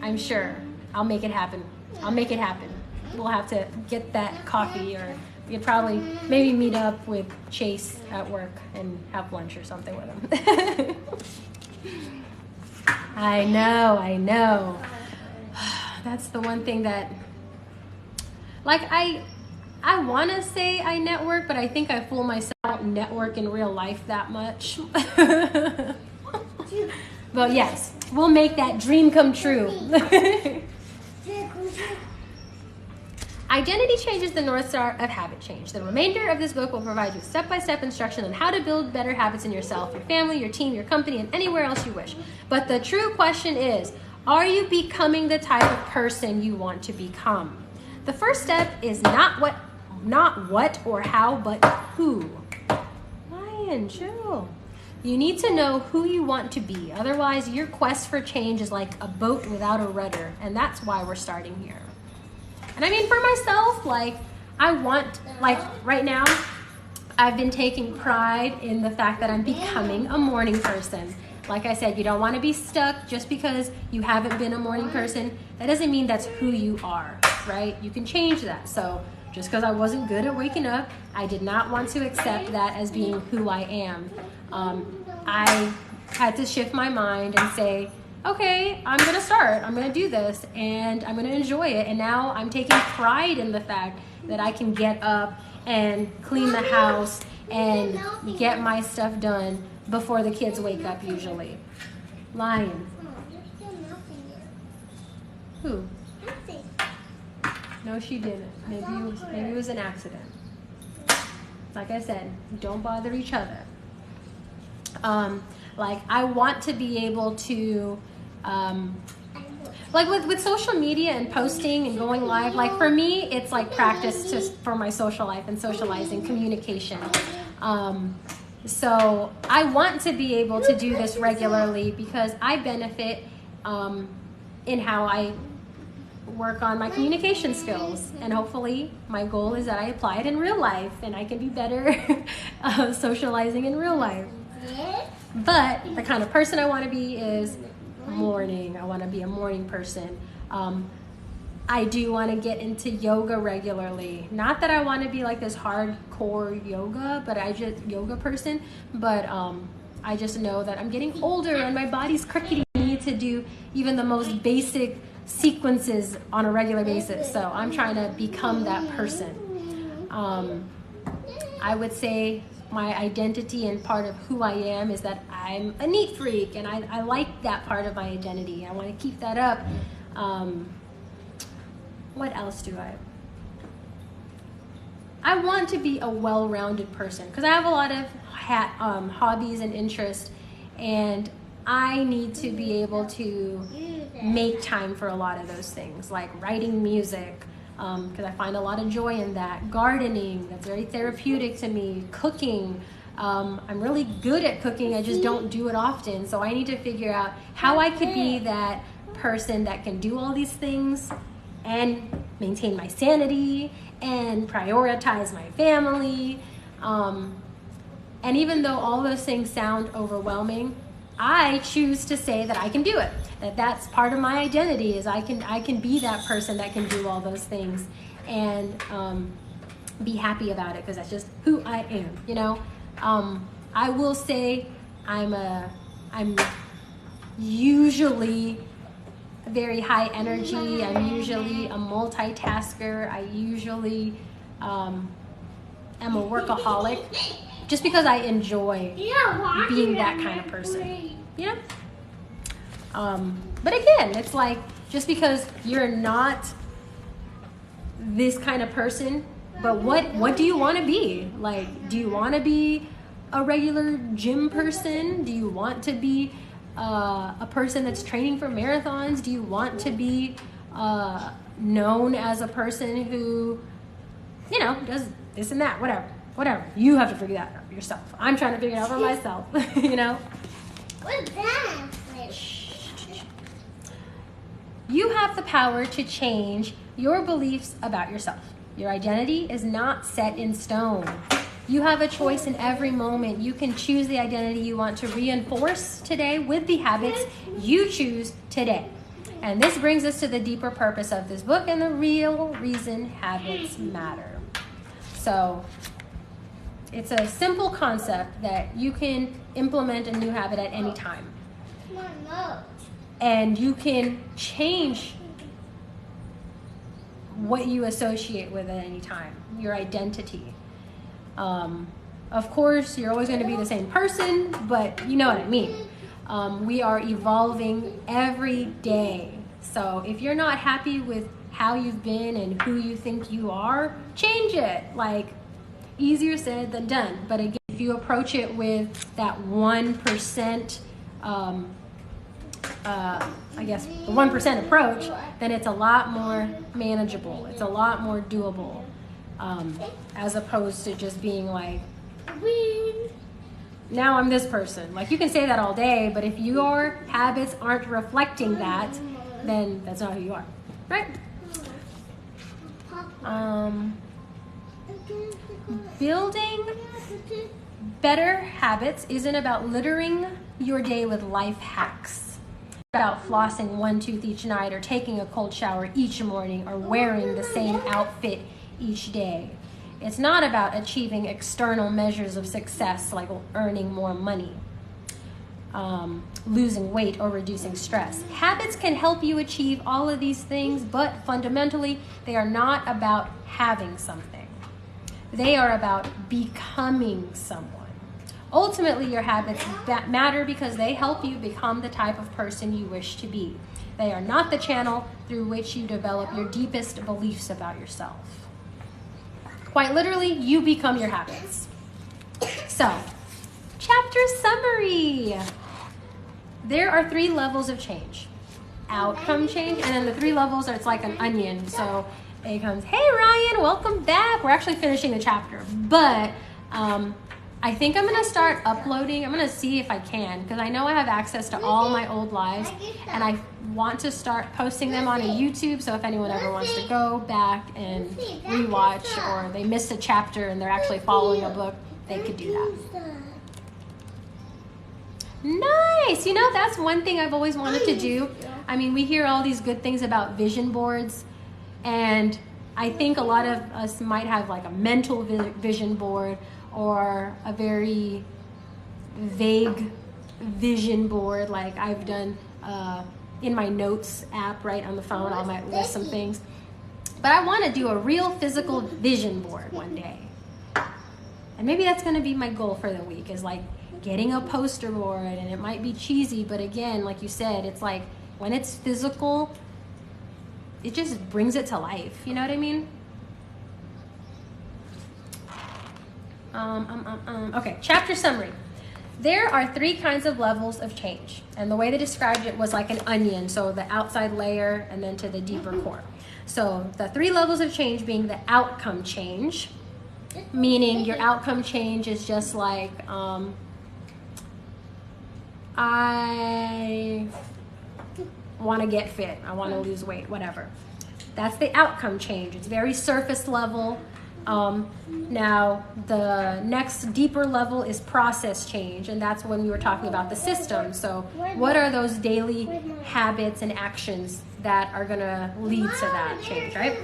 I'm sure I'll make it happen. We'll have to get that coffee, or we could probably maybe meet up with Chase at work and have lunch or something with him. I know. That's the one thing that, like, I want to say I network, but I think I fool myself. I don't network in real life that much. But yes, we'll make that dream come true. Identity change is the North Star of habit change. The remainder of this book will provide you step-by-step instruction on how to build better habits in yourself, your family, your team, your company, and anywhere else you wish. But the true question is, are you becoming the type of person you want to become? The first step is not what or how, but who. Lion, chill. You need to know who you want to be. Otherwise, your quest for change is like a boat without a rudder, and that's why we're starting here. And I mean, for myself, right now, I've been taking pride in the fact that I'm becoming a morning person. Like I said, you don't want to be stuck just because you haven't been a morning person. That doesn't mean that's who you are, right? You can change that. So just because I wasn't good at waking up, I did not want to accept that as being who I am. I had to shift my mind and say, okay, I'm going to start. I'm going to do this, and I'm going to enjoy it. And now I'm taking pride in the fact that I can get up and clean the house and get my stuff done before the kids wake up usually. Lion. Who? No, she didn't. Maybe it was an accident. Like I said, don't bother each other. I want to be able to, with social media and posting and going live, for me, it's like practice just for my social life and socializing, communication. So I want to be able to do this regularly because I benefit in how I work on my communication skills, and hopefully my goal is that I apply it in real life and I can be better socializing in real life. But the kind of person I want to be is morning. I want to be a morning person. I do want to get into yoga regularly. Not that I want to be like this hardcore yoga, but yoga person, but I just know that I'm getting older and my body's crickety. I need to do even the most basic sequences on a regular basis. So I'm trying to become that person. I would say my identity and part of who I am is that I'm a neat freak, and I like that part of my identity. I want to keep that up. What else do I want to be a well-rounded person, because I have a lot of hobbies and interests, and I need to be able to make time for a lot of those things, like writing music, because I find a lot of joy in that. Gardening, that's very therapeutic to me. Cooking, I'm really good at cooking, I just don't do it often. So I need to figure out how I could be that person that can do all these things and maintain my sanity and prioritize my family. And even though all those things sound overwhelming, I choose to say that I can do it. That's part of my identity, is I can be that person that can do all those things and be happy about it, because that's just who I am, you know. I will say I'm usually very high energy. I'm usually a multitasker. I usually am a workaholic, just because I enjoy being that kind of person, you know? But again, it's like, just because you're not this kind of person, but what do you want to be? Like, do you want to be a regular gym person? Do you want to be a person that's training for marathons? Do you want to be known as a person who, you know, does this and that, whatever. You have to figure that out yourself. I'm trying to figure it out for myself, you know? What's that? You have the power to change your beliefs about yourself. Your identity is not set in stone. You have a choice in every moment. You can choose the identity you want to reinforce today with the habits you choose today. And this brings us to the deeper purpose of this book and the real reason habits matter. So it's a simple concept that you can implement a new habit at any time. And you can change what you associate with at any time, your identity. Of course, you're always going to be the same person, but you know what I mean. We are evolving every day. So if you're not happy with how you've been and who you think you are, change it. Like, easier said than done. But again, if you approach it with that 1%, I guess the 1% approach, then it's a lot more manageable. It's a lot more doable, as opposed to just being like, now I'm this person. Like, you can say that all day, but if your habits aren't reflecting that, then that's not who you are, right? Building better habits isn't about littering your day with life hacks. It's about flossing one tooth each night, or taking a cold shower each morning, or wearing the same outfit each day. It's not about achieving external measures of success, like earning more money, losing weight, or reducing stress. Habits can help you achieve all of these things, but fundamentally, they are not about having something. They are about becoming someone. Ultimately, your habits matter because they help you become the type of person you wish to be. They are not the channel through which you develop your deepest beliefs about yourself. Quite literally, you become your habits. So, chapter summary. There are 3 levels of change. Outcome change, and then the 3 levels are, it's like an onion. So it comes, hey Ryan, welcome back. We're actually finishing the chapter, but I think I'm gonna start uploading. I'm gonna see if I can, because I know I have access to all my old lives, and I want to start posting them on a YouTube. So if anyone ever wants to go back and rewatch, or they missed a chapter and they're actually following a book, they could do that. Nice. You know, that's one thing I've always wanted to do. I mean, we hear all these good things about vision boards, and I think a lot of us might have like a mental vision board, or a very vague vision board, like I've done in my notes app right on the phone. I might list some things, but I want to do a real physical vision board one day, and maybe that's going to be my goal for the week, is like getting a poster board. And it might be cheesy, but again, like you said, it's like when it's physical, it just brings it to life. You know what I mean? Okay, chapter summary. There are 3 kinds of levels of change, and the way they described it was like an onion, so the outside layer and then to the deeper core. So the 3 levels of change being the outcome change, meaning your outcome change is just like, I want to get fit, I want to lose weight, whatever. That's the outcome change. It's very surface level. Now, the next deeper level is process change, and that's when we were talking about the system. So what are those daily habits and actions that are going to lead to that change, right?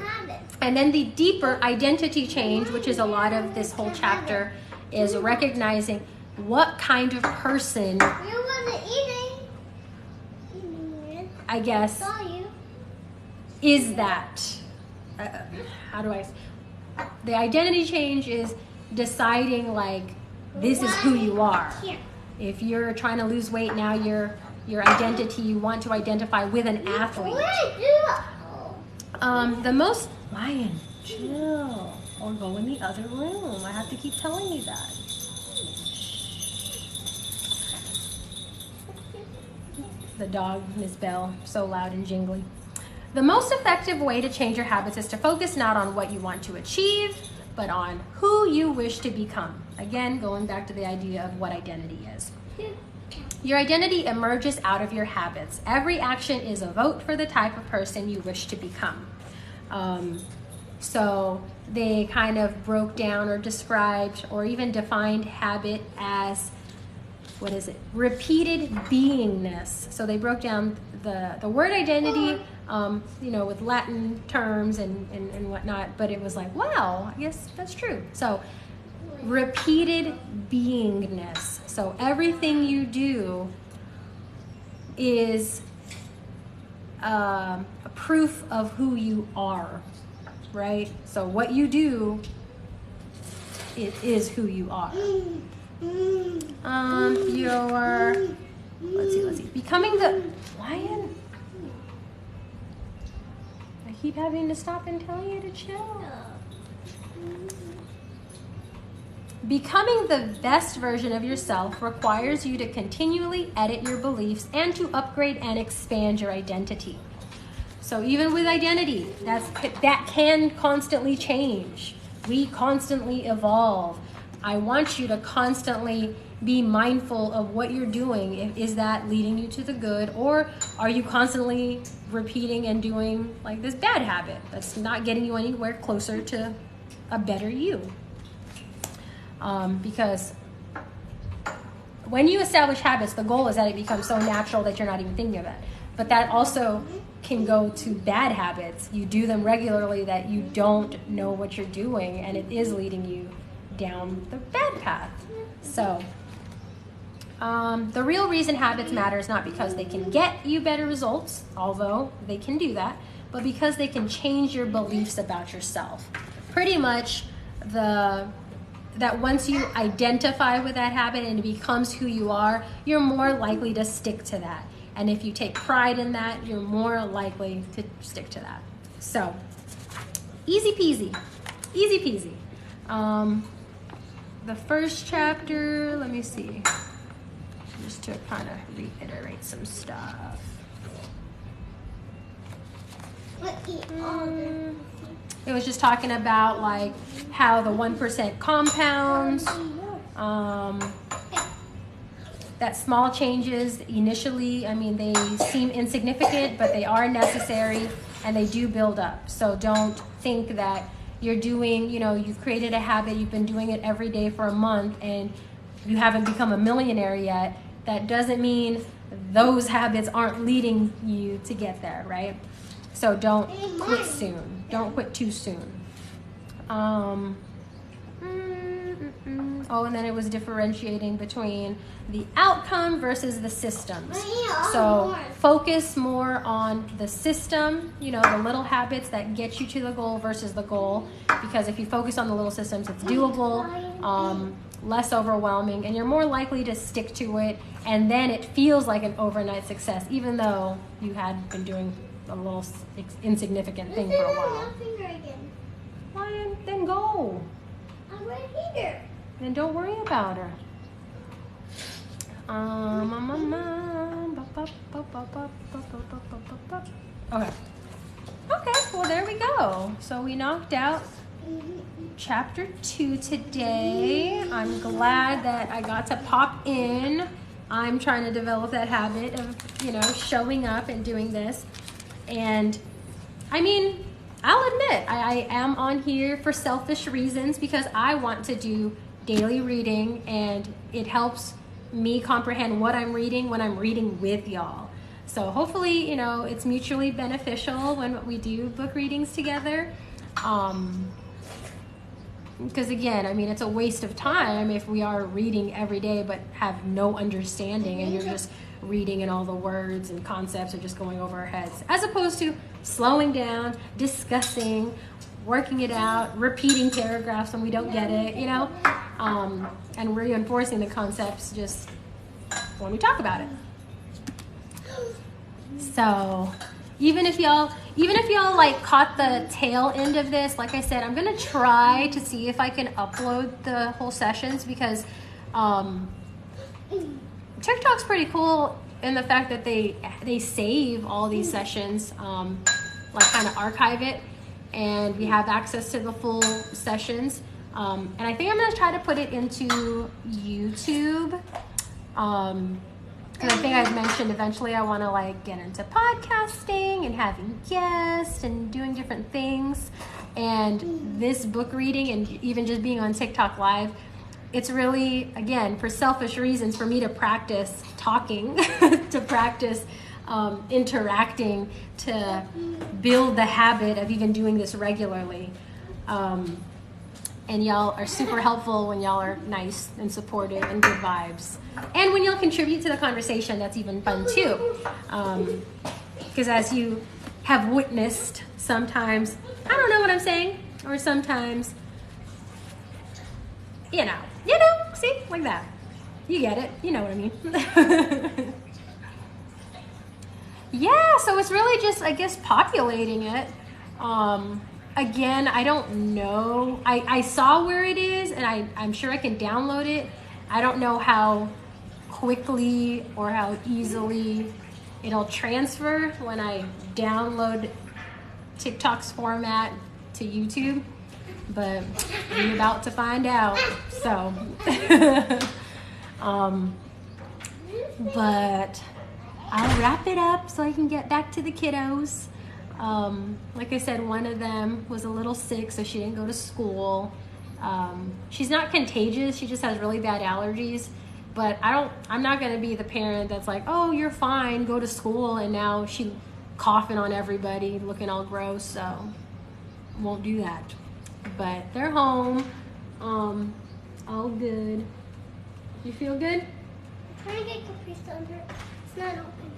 And then the deeper identity change, which is a lot of this whole chapter, is recognizing what kind of person, I guess, is that. How do I... The identity change is deciding, like, this is who you are. If you're trying to lose weight now, your identity, you want to identify with an athlete. The most... Lion, chill. Or go in the other room. I have to keep telling you that. The dog, Miss Bell, so loud and jingly. The most effective way to change your habits is to focus not on what you want to achieve, but on who you wish to become. Again, going back to the idea of what identity is. Your identity emerges out of your habits. Every action is a vote for the type of person you wish to become. So they kind of broke down or described or even defined habit as, what is it? Repeated beingness. So they broke down the word identity, you know, with Latin terms and whatnot, but it was like, wow, I guess that's true. So repeated beingness. So everything you do is a proof of who you are, right? So what you do, it is who you are. Let's see. Becoming the lion. I keep having to stop and tell you to chill. Becoming the best version of yourself requires you to continually edit your beliefs and to upgrade and expand your identity. So even with identity, that can constantly change. We constantly evolve. I want you to constantly be mindful of what you're doing. Is that leading you to the good, or are you constantly repeating and doing like this bad habit that's not getting you anywhere closer to a better you? Because when you establish habits, the goal is that it becomes so natural that you're not even thinking of it. But that also can go to bad habits. You do them regularly that you don't know what you're doing, and it is leading you down the bad path. So the real reason habits matter is not because they can get you better results, although they can do that, but because they can change your beliefs about yourself. Pretty much that once you identify with that habit and it becomes who you are, you're more likely to stick to that. And if you take pride in that, you're more likely to stick to that. So, easy peasy, easy peasy. The first chapter, let me see, just to kind of reiterate some stuff. It was just talking about like how the 1% compounds, That small changes initially, I mean, they seem insignificant, but they are necessary and they do build up. So don't think that you're doing, you've created a habit, you've been doing it every day for a month and you haven't become a millionaire yet. That doesn't mean those habits aren't leading you to get there, right? So don't quit soon. Don't quit too soon. Oh, and then it was differentiating between the outcome versus the systems. So focus more on the system, the little habits that get you to the goal versus the goal. Because if you focus on the little systems, it's doable, less overwhelming, and you're more likely to stick to it. And then it feels like an overnight success, even though you had been doing a little insignificant thing for a while. Well, then go. I'm right here. Then don't worry about her. Okay, well there we go. So we knocked out chapter 2 today. I'm glad that I got to pop in. I'm trying to develop that habit of, showing up and doing this. And I mean, I'll admit, I am on here for selfish reasons because I want to do daily reading and it helps me comprehend what I'm reading when I'm reading with y'all. So hopefully, it's mutually beneficial when we do book readings together. Because again, I mean, it's a waste of time if we are reading every day but have no understanding and you're just reading and all the words and concepts are just going over our heads, as opposed to slowing down, discussing, working it out, repeating paragraphs when we don't get it, and reinforcing the concepts just when we talk about it. So even if y'all like caught the tail end of this, like I said, I'm gonna try to see if I can upload the whole sessions because TikTok's pretty cool in the fact that they save all these sessions, like kind of archive it, and we have access to the full sessions. And I think I'm gonna try to put it into YouTube. Because I think I've mentioned eventually I want to like get into podcasting and having guests and doing different things. And this book reading and even just being on TikTok live, it's really, again, for selfish reasons, for me to practice talking, to practice interacting, to build the habit of even doing this regularly. And y'all are super helpful when y'all are nice and supportive and good vibes. And when y'all contribute to the conversation, that's even fun too. Because as you have witnessed, sometimes I don't know what I'm saying, or sometimes, see, like that. You get it. You know what I mean. Yeah, so it's really just, I guess, populating it. Again, I don't know. I saw where it is, and I'm sure I can download it. I don't know how quickly or how easily it'll transfer when I download TikTok's format to YouTube, but I'm about to find out. So, but I'll wrap it up so I can get back to the kiddos. Like I said, one of them was a little sick, so she didn't go to school. She's not contagious, she just has really bad allergies. But I'm not gonna be the parent that's like, oh, you're fine, go to school, and now she coughing on everybody, looking all gross, so won't do that. But they're home, all good. You feel good? I'm trying to get Capri Sun. It's not open.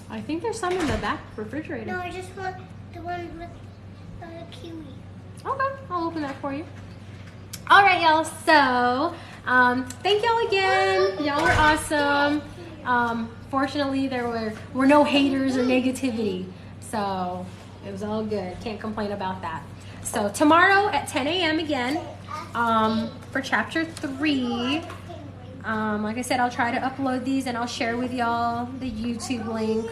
I think there's some in the back refrigerator. No, I just want the one with kiwi. Okay, I'll open that for you. All right, y'all. So, thank y'all again. Y'all are awesome. Fortunately, there were no haters or negativity, so it was all good. Can't complain about that. So tomorrow at 10 a.m. again for chapter 3. Like I said, I'll try to upload these and I'll share with y'all the YouTube link.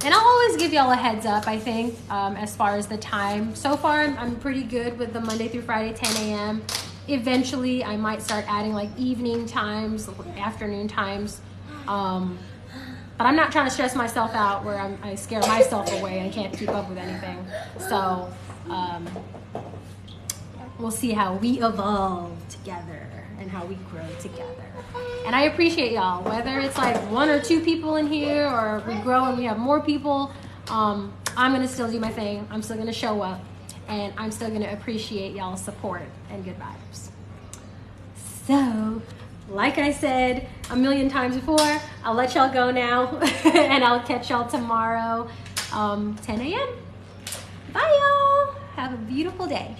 And I'll always give y'all a heads up, I think, as far as the time. So far, I'm pretty good with the Monday through Friday, 10 a.m. Eventually, I might start adding like evening times, afternoon times. But I'm not trying to stress myself out where I scare myself away and can't keep up with anything. So we'll see how we evolve together and how we grow together. And I appreciate y'all, whether it's like 1 or 2 people in here or we grow and we have more people, I'm gonna still do my thing. I'm still gonna show up, and I'm still gonna appreciate y'all's support and good vibes. So, like I said a million times before, I'll let y'all go now and I'll catch y'all tomorrow, 10 a.m. Bye y'all. Have a beautiful day.